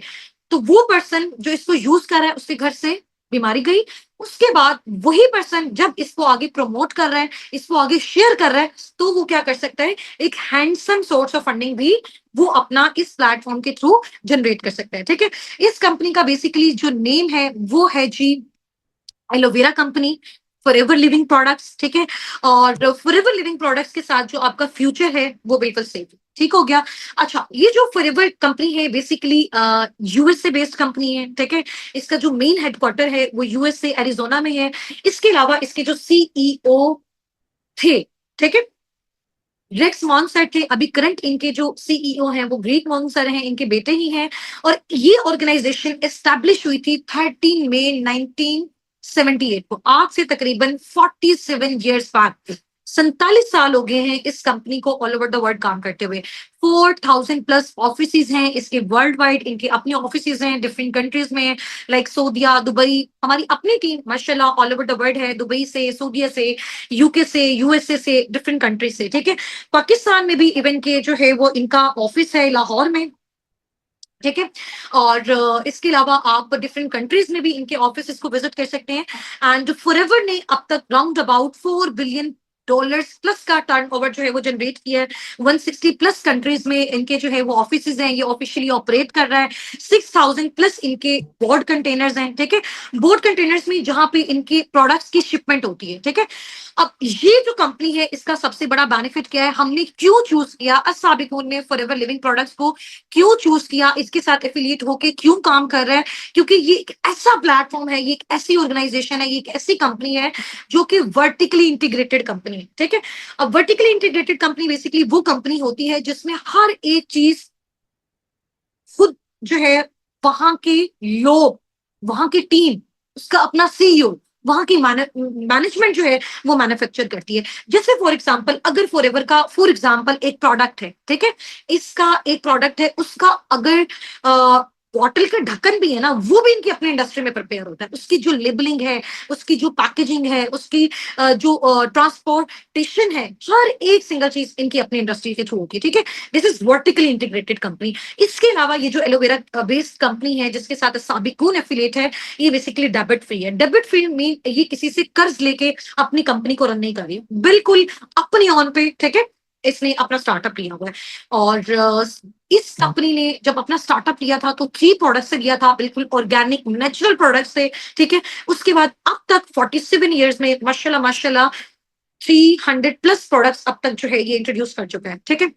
तो वो पर्सन जो इसको यूज कर रहा है उसके घर से बीमारी गई। उसके बाद वही पर्सन जब इसको आगे प्रमोट कर रहा है, इसको आगे शेयर कर रहा है, तो वो क्या कर सकता है, एक हैंडसम सोर्स ऑफ फंडिंग भी वो अपना इस प्लेटफॉर्म के थ्रू जनरेट कर सकता है। ठीक है। इस कंपनी का बेसिकली जो नेम है वो है जी aloe vera company, forever living products. ठीक है। और फॉरएवर लिविंग प्रोडक्ट्स के साथ जो आपका फ्यूचर है वो बिल्कुल सेफ है। ठीक हो गया। अच्छा, ये जो फॉरएवर कंपनी है बेसिकली यूएसए बेस्ड कंपनी है। ठीक है। इसका जो मेन हेडक्वार्टर है वो यूएसए एरिजोना में है। इसके अलावा इसके जो सीईओ थे, ठीक है, रेक्स मॉन्सर थे, अभी करंट इनके जो सीईओ हैं वो ग्रेग मॉन्सर हैं, इनके बेटे ही हैं। और ये ऑर्गेनाइजेशन एस्टैब्लिश हुई थी 13 मई 1978 को, आज से तकरीबन 47 ईयर्स बाद। 47 साल हो गए हैं इस कंपनी को ऑल ओवर द वर्ल्ड काम करते हुए। 4000+ ऑफिस हैं इसके वर्ल्ड वाइड, इनके अपने ऑफिस हैं डिफरेंट कंट्रीज में, लाइक सऊदिया, दुबई। हमारी अपनी टीम माशाल्लाह ऑल ओवर द वर्ल्ड है, दुबई से, सऊदिया से, यूके से, यूएसए से, डिफरेंट कंट्रीज से। ठीक है। पाकिस्तान में भी इवन के जो है वो इनका ऑफिस है लाहौर में। ठीक है। और इसके अलावा आप डिफरेंट कंट्रीज में भी इनके ऑफिस को विजिट कर सकते हैं। एंड फॉरएवर ने अब तक राउंड अबाउट $4 बिलियन प्लस का टर्नओवर जो है वो जनरेट किया है। 160+ कंट्रीज में इनके जो है वो ऑफिस हैं, ये ऑफिशियली ऑपरेट कर रहा है। 6000+ इनके बोर्ड कंटेनर्स हैं। ठीक है। बोर्ड कंटेनर्स में जहां पे इनके प्रोडक्ट्स की शिपमेंट होती है। ठीक है। अब ये जो कंपनी है इसका सबसे बड़ा बेनिफिट क्या है, हमने क्यों चूज किया असाबिकून ने फॉरएवर लिविंग प्रोडक्ट्स को, क्यों चूज किया, इसके साथ एफिलिएट होके क्यों काम कर रहा है, क्योंकि ये एक ऐसा प्लेटफॉर्म है, ये एक ऐसी ऑर्गेनाइजेशन है, ये एक ऐसी कंपनी है जो कि वर्टिकली इंटीग्रेटेड कंपनी है। ठीक है। अब वर्टिकली इंटीग्रेटेड कंपनी बेसिकली वो कंपनी होती है जिसमें हर एक चीज खुद जो है, वहां के लोग, वहां की टीम, उसका अपना सीईओ, वहां की मैनेजमेंट जो है वो मैन्युफैक्चर करती है। जैसे फॉर एग्जांपल, अगर फॉरएवर का फॉर एग्जांपल एक प्रोडक्ट है, ठीक है, इसका एक प्रोडक्ट है, उसका अगर बॉटल का ढक्कन भी है ना, वो भी इनकी अपनी इंडस्ट्री में प्रिपेयर होता है। उसकी जो लेबलिंग है, उसकी जो पैकेजिंग है, उसकी जो ट्रांसपोर्टेशन है, हर एक सिंगल चीज इनकी अपनी इंडस्ट्री के थ्रू होती है। ठीक है। This is vertically integrated company. इसके अलावा ये जो एलोवेरा बेस्ड कंपनी है जिसके साथ साबिकून एफिलिएट है, ये बेसिकली डेबिट फ्री है। डेबिट फ्री मीन ये किसी से कर्ज लेके अपनी कंपनी को रन नहीं कर रही है, बिल्कुल अपनी ऑन पे। ठीक है। इसने अपना स्टार्टअप लिया हुआ है। और इस कंपनी ने जब अपना स्टार्टअप लिया था तो 3 प्रोडक्ट से लिया था, बिल्कुल ऑर्गेनिक नेचुरल प्रोडक्ट से। ठीक है। उसके बाद अब तक 47 ईयर्स में माशाल्लाह माशाल्लाह 300+ प्रोडक्ट्स अब तक जो है ये इंट्रोड्यूस कर चुका है। ठीक है।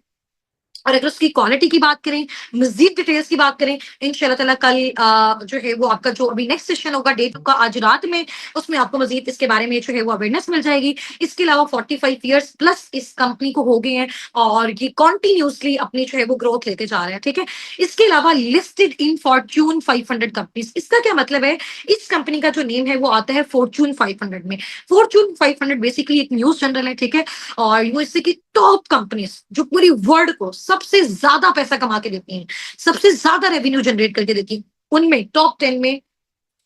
और अगर उसकी क्वालिटी की बात करें, मज़ीद डिटेल्स की बात करें, इंशाल्लाह ताला कल जो है वो आपका जो अभी नेक्स्ट सेशन होगा डेट का आज रात में, उसमें आपको मज़ीद इसके बारे में जो है वो अवेयरनेस मिल जाएगी। इसके अलावा 45 इयर्स प्लस इस कंपनी को हो गए हैं और ये कंटिन्यूअसली अपनी जो है वो ग्रोथ लेते जा रहे हैं, ठीक है? इसके अलावा लिस्टेड इन फॉर्च्यून 500 कंपनीज़। इसका क्या मतलब है? इस कंपनी का जो नेम है वो आता है फॉर्च्यून 500 में। फॉर्च्यून 500 बेसिकली एक न्यूज़ जर्नल है, ठीक है? और यूएसए की टॉप कंपनीज जो पूरी वर्ल्ड को सबसे ज्यादा पैसा कमा के देती हैं, सबसे ज्यादा रेवेन्यू जनरेट करके देती हैं, उनमें टॉप 10 में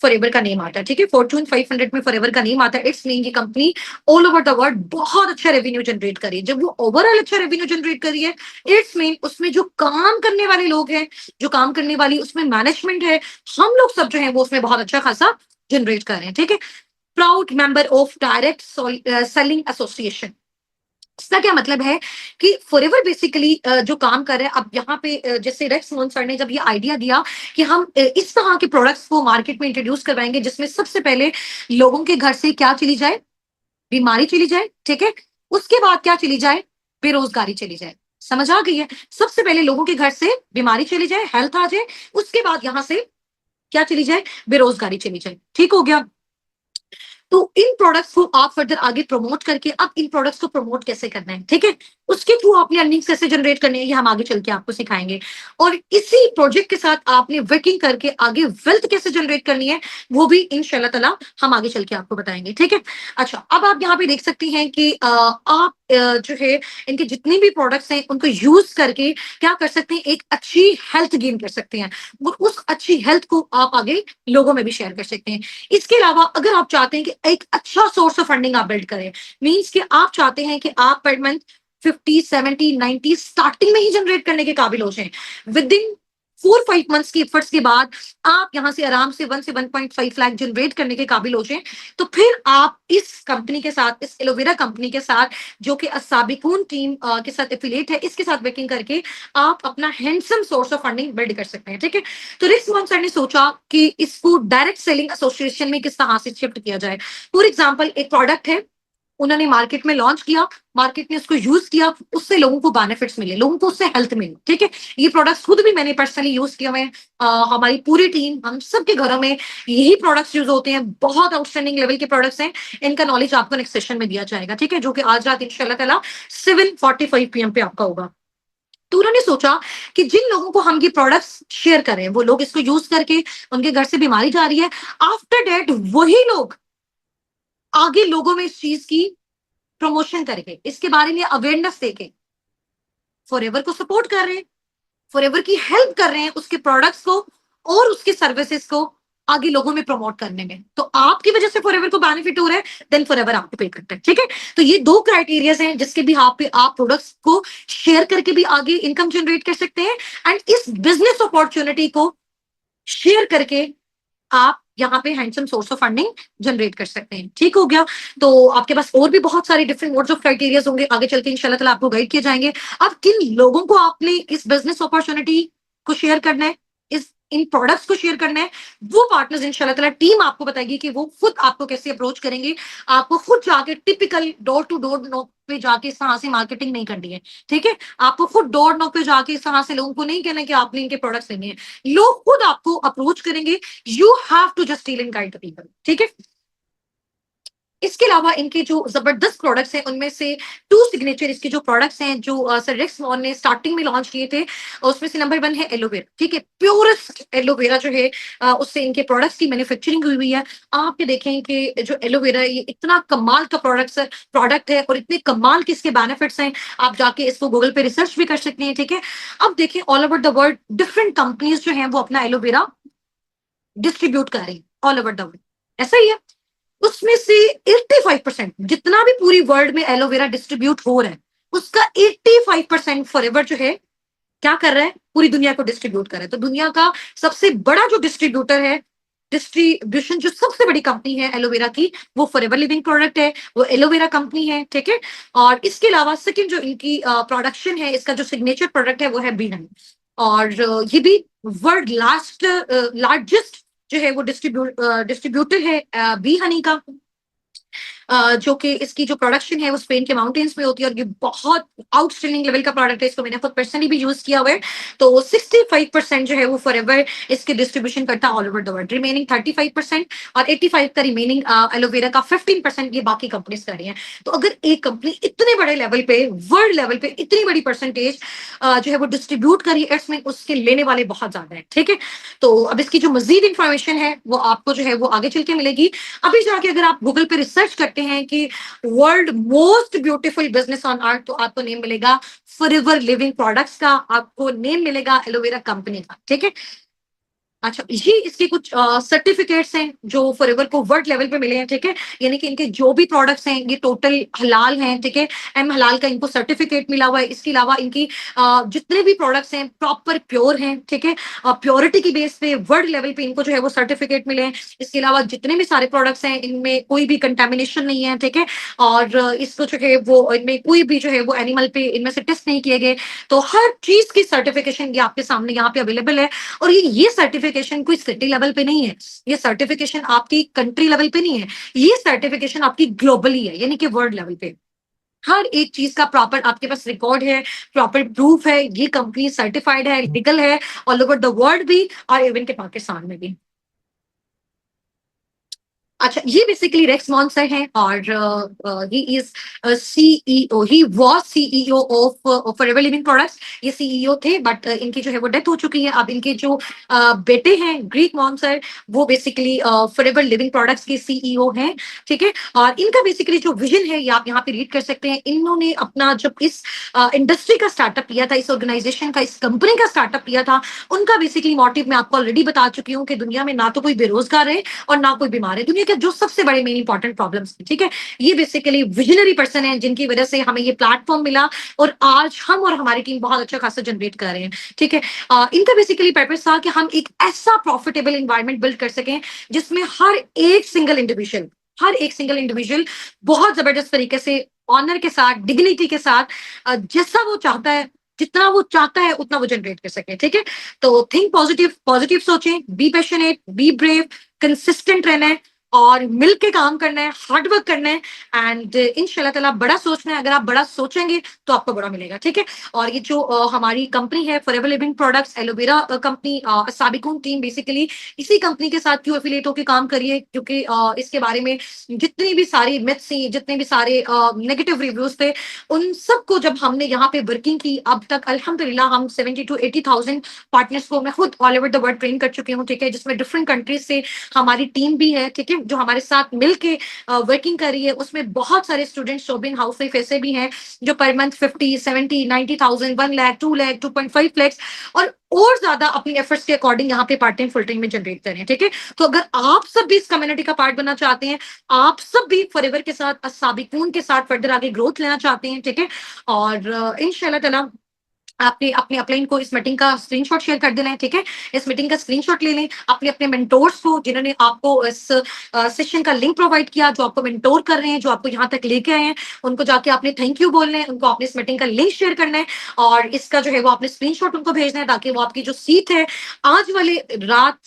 फॉरएवर का नेम आता है, ठीक है? फॉर्च्यून 500 में फॉरएवर का नेम आता है। इट्स मीन ये company all over the world बहुत अच्छा रेवेन्यू जनरेट करी है। जब वो ओवरऑल अच्छा रेवेन्यू जनरेट करी है, इट्स मीन उसमें जो काम करने वाले लोग हैं, जो काम करने वाली उसमें मैनेजमेंट है, हम लोग सब जो है वो उसमें बहुत अच्छा खासा जनरेट कर रहे हैं, ठीक है? Proud member of direct selling association. इसका क्या मतलब है कि फॉरएवर बेसिकली जो काम कर रहे हैं अब यहाँ पे जैसे रेक्स मोहन सर ने जब ये आइडिया दिया कि हम इस तरह के प्रोडक्ट्स को मार्केट में इंट्रोड्यूस करवाएंगे जिसमें सबसे पहले लोगों के घर से क्या चली जाए, बीमारी चली जाए, ठीक है? उसके बाद क्या चली जाए, बेरोजगारी चली जाए। समझ आ गई है? सबसे पहले लोगों के घर से बीमारी चली जाए, हेल्थ आ जाए, उसके बाद यहां से क्या चली जाए, बेरोजगारी चली जाए। ठीक हो गया? तो इन प्रोडक्ट्स को आप फर्दर आगे प्रमोट करके अब इन प्रोडक्ट्स को प्रमोट कैसे करना है, ठीक है? उसके थ्रू आपने अर्निंग्स कैसे जनरेट करनी है, ये हम आगे चल के आपको सिखाएंगे। और इसी प्रोजेक्ट के साथ आपने वर्किंग करके आगे वेल्थ कैसे जनरेट करनी है, वो भी इंशाल्लाह ताला हम आगे चल के आपको बताएंगे, ठीक है? अच्छा, अब आप यहाँ पे देख सकती हैं कि आप जो है इनके जितने भी प्रोडक्ट्स हैं उनको यूज करके क्या कर सकते हैं, एक अच्छी हेल्थ गेन कर सकते हैं और उस अच्छी हेल्थ को आप आगे लोगों में भी शेयर कर सकते हैं। इसके अलावा अगर आप चाहते हैं कि एक अच्छा सोर्स ऑफ फंडिंग आप बिल्ड करें, मींस कि आप चाहते हैं कि आप पर मंथ 50, 70, 90 स्टार्टिंग में ही जनरेट करने के काबिल हो जाएं, विद इन 4-5 मंथ्स की एफर्ट्स के बाद आप यहां से आराम से 1 से 1.5 लाख जनरेट करने के काबिल हो जाएं, तो फिर आप इस कंपनी के साथ, इस एलोवेरा कंपनी के साथ जो कि असाबिकून टीम के साथ एफिलिएट है, इसके साथ वर्किंग करके आप अपना handsome source of funding build कर सकते हैं, ठीक है? तो रिस्क मोहन सर ने सोचा कि इसको डायरेक्ट सेलिंग एसोसिएशन में किस तरह से शिफ्ट किया जाए। फॉर एग्जाम्पल एक प्रोडक्ट है, उन्होंने मार्केट में लॉन्च किया, मार्केट ने उसको यूज किया, उससे लोगों को बेनिफिट्स मिले, लोगों को उससे हेल्थ मिली, ठीक है? ये प्रोडक्ट्स खुद भी मैंने पर्सनली यूज किए हुए हैं, हमारी पूरी टीम, हम सबके घरों में यही प्रोडक्ट्स यूज होते हैं, बहुत आउटस्टैंडिंग लेवल के प्रोडक्ट्स हैं। इनका नॉलेज आपको नेक्स्ट सेशन में दिया जाएगा, ठीक है? जो कि आज रात इंशाल्लाह ताला 7:45 PM पे आपका होगा। तो उन्होंने सोचा कि जिन लोगों को हम ये प्रोडक्ट्स शेयर करें, वो लोग इसको यूज करके उनके घर से बीमारी जा रही है, आफ्टर डेट वही लोग आगे लोगों में इस चीज की प्रमोशन करके, इसके बारे में अवेयरनेस देके फॉरएवर को सपोर्ट कर रहे हैं, फॉरएवर की हेल्प कर रहे हैं उसके प्रोडक्ट्स को और उसके सर्विसेज को आगे लोगों में प्रमोट करने में। तो आपकी वजह से फॉरएवर को बेनिफिट हो रहा है, देन फॉरएवर आपको पे करता है, ठीक है? तो ये दो क्राइटेरियाज हैं जिसके भी आप पे आप प्रोडक्ट्स को शेयर करके भी आगे इनकम जनरेट कर सकते हैं एंड इस बिजनेस अपॉर्चुनिटी को शेयर करके आप यहाँ पे handsome source of funding generate कर सकते हैं। ठीक हो गया? तो आपके पास और भी बहुत सारे डिफरेंट मोड्स ऑफ क्राइटेरियाज होंगे, आगे चल के इंशाल्लाह ताला आपको गाइड किए जाएंगे। अब किन लोगों को आपने इस बिजनेस अपॉर्चुनिटी को शेयर करना है, इस इन प्रोडक्ट्स को शेयर करना है, वो पार्टनर्स इंशाल्लाह ताला टीम आपको बताएगी कि वो खुद आपको कैसे अप्रोच करेंगे। आपको खुद जाके typical door to door knock पे जाके इस तरह से मार्केटिंग नहीं करनी है, ठीक है? आपको खुद डोर नॉक पे जाके इस तरह से लोगों को नहीं कहना कि आपने इनके प्रोडक्ट्स लेने हैं, लोग खुद आपको अप्रोच करेंगे। You have to just deal and guide the people, ठीक है? इसके अलावा इनके जो जबरदस्त प्रोडक्ट्स हैं उनमें से टू सिग्नेचर इसके जो प्रोडक्ट्स हैं जो सर रिक्स मॉन ने स्टार्टिंग में लॉन्च किए थे, उसमें से नंबर 1 है एलोवेरा, ठीक है? प्योरेस्ट एलोवेरा जो है उससे इनके प्रोडक्ट्स की मैन्युफैक्चरिंग हुई हुई है। आप ये देखें कि जो एलोवेरा ये इतना कमाल का प्रोडक्ट है और इतने कमाल के इसके बेनिफिट्स हैं, आप जाके इसको गूगल पे रिसर्च भी कर सकते हैं, ठीक है? अब देखें all over the world different companies जो हैं वो अपना एलोवेरा डिस्ट्रीब्यूट कर रही है ऑल ओवर द वर्ल्ड, ऐसा ही है। उसमें से 85% जितना भी पूरी वर्ल्ड में एलोवेरा डिस्ट्रीब्यूट हो रहा है, उसका 85% फॉरएवर जो है क्या कर रहा है, पूरी दुनिया को डिस्ट्रीब्यूट कर रहा है। तो दुनिया का सबसे बड़ा जो डिस्ट्रीब्यूटर है, डिस्ट्रीब्यूशन जो सबसे बड़ी कंपनी है एलोवेरा की, वो फॉरएवर लिविंग प्रोडक्ट है, वो एलोवेरा कंपनी है, ठीक है? और इसके अलावा सेकंड जो इनकी प्रोडक्शन है, इसका जो सिग्नेचर प्रोडक्ट है वो है बी हनी, और ये भी वर्ल्ड लार्जेस्ट जो है वो डिस्ट्रीब्यूटर है बी हनी का। जो कि इसकी जो प्रोडक्शन है वो स्पेन के माउंटेन्स में होती है और ये बहुत आउटस्टैंडिंग लेवल का प्रोडक्ट है। इसको मैंने खुद पर्सनली भी यूज किया हुआ है। तो 65% जो है वो फॉरएवर इसके डिस्ट्रीब्यूशन करता है all over the world. Remaining 35% और 85 का रिमेनिंग एलोवेरा का 15% ये बाकी कंपनीज कर रही हैं। तो अगर एक कंपनी इतने बड़े लेवल पे, वर्ल्ड लेवल पे इतनी बड़ी परसेंटेज जो है वो डिस्ट्रीब्यूट करी है, इसमें उसके लेने वाले बहुत ज्यादा है। ठीक है, तो अब इसकी जो मजीद इंफॉर्मेशन है वो आपको जो है वो आगे चल के मिलेगी। अभी जाके अगर आप गूगल पे रिसर्च करते हैं कि world most beautiful business on earth, तो आपको नेम मिलेगा फॉरएवर लिविंग प्रोडक्ट्स का, आपको नेम मिलेगा एलोवेरा कंपनी का। ठीक है, अच्छा, ये इसके कुछ सर्टिफिकेट्स हैं जो फॉरएवर को वर्ल्ड लेवल पे मिले हैं। ठीक है, यानी कि इनके जो भी प्रोडक्ट्स हैं ये टोटल हलाल हैं। ठीक है, एम हलाल का इनको सर्टिफिकेट मिला हुआ है। इसके अलावा इनकी जितने भी प्रोडक्ट्स हैं प्रॉपर प्योर हैं। ठीक है, प्योरिटी की बेस पे वर्ल्ड लेवल पे इनको जो है वो सर्टिफिकेट मिले हैं। इसके अलावा जितने भी सारे प्रोडक्ट्स हैं इनमें कोई भी कंटेमिनेशन नहीं है। ठीक है, और इसको जो है वो इनमें कोई भी जो है वो एनिमल पे इनमें से टेस्ट नहीं किए गए। तो हर चीज की सर्टिफिकेशन ये आपके सामने यहाँ पे अवेलेबल है। और ये सर्टिफिकेशन कोई सिटी लेवल पे नहीं है, ये सर्टिफिकेशन आपकी कंट्री लेवल पे नहीं है, ये सर्टिफिकेशन आपकी ग्लोबली है, यानी कि वर्ल्ड लेवल पे हर एक चीज का प्रॉपर आपके पास रिकॉर्ड है, प्रॉपर प्रूफ है, ये कंपनी सर्टिफाइड है, लीगल है ऑल ओवर द वर्ल्ड भी और इवन के पाकिस्तान में भी। अच्छा, ये बेसिकली रेक्स मॉन्सर हैं और he is CEO, he was CEO of forever living products. ये सीईओ थे बट इनकी जो है वो डेथ हो चुकी है। अब इनके जो बेटे हैं ग्रीक मॉन्सर, वो बेसिकली फॉरएवर लिविंग प्रोडक्ट्स के सीईओ हैं। ठीक है, और इनका बेसिकली जो विजन है ये आप यहाँ पे रीड कर सकते हैं। इन्होंने अपना जब इस इंडस्ट्री का स्टार्टअप किया था, इस ऑर्गेनाइजेशन का, इस कंपनी का स्टार्टअप किया था, उनका बेसिकली मोटिव मैं आपको ऑलरेडी बता चुकी हूँ कि दुनिया में ना तो कोई बेरोजगार है और ना कोई बीमार है, दुनिया के जो सबसे बड़े मेन इंपॉर्टेंट प्रॉब्लम्स। ठीक है, ये बेसिकली विजनरी पर्सन है जिनकी वजह से हमें ये प्लेटफॉर्म मिला और आज हम और हमारी टीम बहुत अच्छा खासा जनरेट कर रहे हैं। ठीक है, इनका बेसिकली पर्पस था कि हम एक ऐसा प्रॉफिटेबल इन्वायरमेंट बिल्ड कर सकें जिसमें हर एक सिंगल इंडिविजुअल बहुत जबरदस्त तरीके से ऑनर के साथ, डिग्निटी के साथ, जैसा वो चाहता है, जितना वो चाहता है उतना वो जनरेट कर सके। ठीक है, तो थिंक पॉजिटिव, पॉजिटिव सोचें, be passionate, be brave, consistent रहना है और मिल के काम करना है, हार्ड वर्क करना है एंड इंशाल्लाह ताला बड़ा सोचना है। अगर आप बड़ा सोचेंगे तो आपको बड़ा मिलेगा। ठीक है, और ये जो हमारी कंपनी है forever living products aloe vera company, Sabiqun team basically इसी कंपनी के साथ क्यों एफिलिएट होकर काम करिए, क्योंकि इसके बारे में जितनी भी सारी मिथ्स थी, जितने भी सारे नेगेटिव रिव्यूज थे, उन सबको जब हमने यहाँ पे वर्किंग की, अब तक अल्हम्दुलिल्लाह हम 70 to 80,000 पार्टनर्स को मैं खुद all over the world train कर चुकी हूँ। ठीक है, जिसमें डिफरेंट कंट्रीज से हमारी टीम भी है। ठीक है, जो हमारे साथ मिलके वर्किंग कर रही है, उसमें बहुत सारे स्टूडेंट्स शोबिंग हाउस वाइफ ऐसे भी हैं जो पर मंथ 50, 70, 90,000, 1 लाख, 2 लाख, 2.5 लाख और ज्यादा अपनी एफर्ट्स के अकॉर्डिंग यहाँ पे पार्ट टाइम फुल टाइम में जनरेट कर रहे हैं। ठीक है, तो अगर आप सब भी इस कम्युनिटी का पार्ट बनना चाहते हैं, आप सब भी फॉरएवर के साथ, साबिकून के साथ फर्दर आगे ग्रोथ लेना चाहते हैं, ठीक है, और इंशाल्लाह ताला आपने अपने अपलाइन को इस मीटिंग का स्क्रीनशॉट शेयर कर देना है। ठीक है, इस मीटिंग का स्क्रीनशॉट ले लें, अपने अपने मेंटोर्स को जिन्होंने आपको इस सेशन का लिंक प्रोवाइड किया, जो आपको मेंटोर कर रहे हैं, जो आपको यहाँ तक लेके आए हैं, उनको जाके आपने थैंक यू बोलना है, उनको आपने इस मीटिंग का लिंक शेयर करना है और इसका जो है वो आपने स्क्रीनशॉट उनको भेजना है ताकि वो आपकी जो सीट है आज वाले रात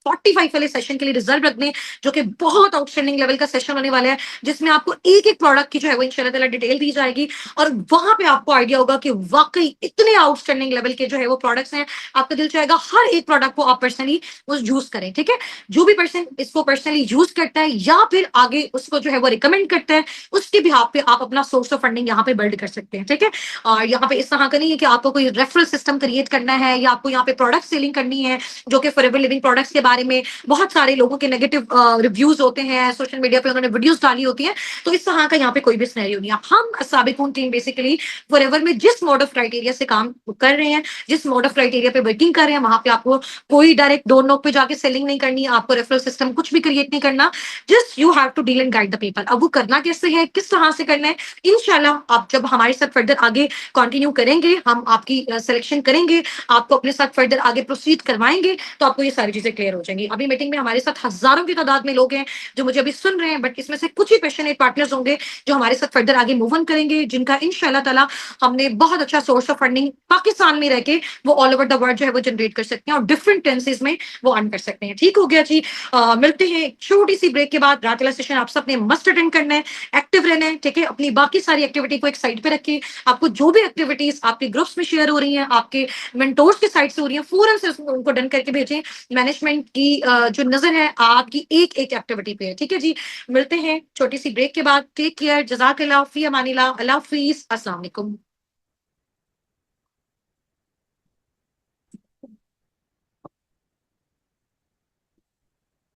7:45 वाले सेशन के लिए रिजर्व रख दें, जो कि बहुत आउटस्टैंडिंग लेवल का सेशन होने वाला है, जिसमें आपको एक एक प्रोडक्ट की जो है वो इंशाल्लाह ताला डिटेल दी जाएगी और वहां पे आपको आइडिया होगा कि वाकई इतने आउटस्टैंडिंग लेवल के जो है वो प्रोडक्ट्स हैं। आपका दिल चाहेगा हर एक प्रोडक्ट को आप पर्सनली यूज करें। ठीक है, जो भी पर्सन इसको पर्सनली यूज करता है या फिर आगे उसको जो है वो रिकमेंड करता है, उसके बिहाफ पे आप अपना सोर्स ऑफ फंडिंग यहाँ पे बिल्ड कर सकते हैं। ठीक है, और यहाँ पे इस तरह का नहीं है कि आपको कोई रेफरल सिस्टम क्रिएट करना है या आपको यहाँ पे प्रोडक्ट सेलिंग करनी है, जो कि फॉरएवर लिविंग प्रोडक्ट्स के बारे में बहुत सारे लोगों के नेगेटिव रिव्यूज होते हैं, सोशल मीडिया पे उन्होंने वीडियोस डाली होती हैं, तो इस तरह का यहाँ पे कोई भी सिनेरियो नहीं है। हम साबिकून टीम बेसिकली फॉरएवर में जिस मोड ऑफ क्राइटेरिया से काम कर रहे हैं, जिस मोड ऑफ क्राइटेरिया पे वर्किंग कर रहे हैं, वहां पे आपको कोई डायरेक्ट डोर नॉक पे जाके सेलिंग नहीं करनी है, आपको रेफरल सिस्टम कुछ भी क्रिएट नहीं करना, just you have to deal and guide the people. अब वो करना कैसे है, किस तरह से करना है, इंशाल्लाह आप जब हमारे साथ फर्दर आगे कंटिन्यू करेंगे, हम आपकी सिलेक्शन करेंगे, आपको अपने साथ फर्दर आगे प्रोसीड करवाएंगे, तो आपको ये सारी चीजें क्लियर हो जाएंगी। अभी मीटिंग में हमारे साथ हजारों की तादाद में लोग हैं जो मुझे अभी सुन रहे हैं, बट इसमें से कुछ ही पैशनेट पार्टनर्स होंगे जो हमारे साथ फर्दर आगे मूव ऑन करेंगे, जिनका इंशाल्लाह ताला हमने बहुत अच्छा सोर्स ऑफ फंडिंग पाकिस्तान में रह के वो ऑल ओवर द वर्ल्ड जो है वो जनरेट कर सकते हैं और डिफरेंट टेंसेज में वो अर्न कर सकते हैं। ठीक हो गया जी। मिलते हैं एक छोटी सी ब्रेक के बाद। रात वाला सेशन आप सबने मस्ट अटेंड करना है, एक्टिव रहना है, ठीक है। अपनी बाकी सारी एक्टिविटी को एक साइड पे रखिए। आपको जो भी एक्टिविटीज आपके ग्रुप्स में शेयर हो रही हैं, आपके मेंटोर्स के साइड से हो रही हैं, फौरन से उनको डन करके भेजें। मैनेजमेंट की जो नजर है आपकी एक एक एक्टिविटी पे है, ठीक है जी। मिलते हैं छोटी सी ब्रेक के बाद। टेक केयर, जजाकल्लाह, फी अमानिल्लाह, अल्लाह हाफिज, अस्सलाम वालेकुम।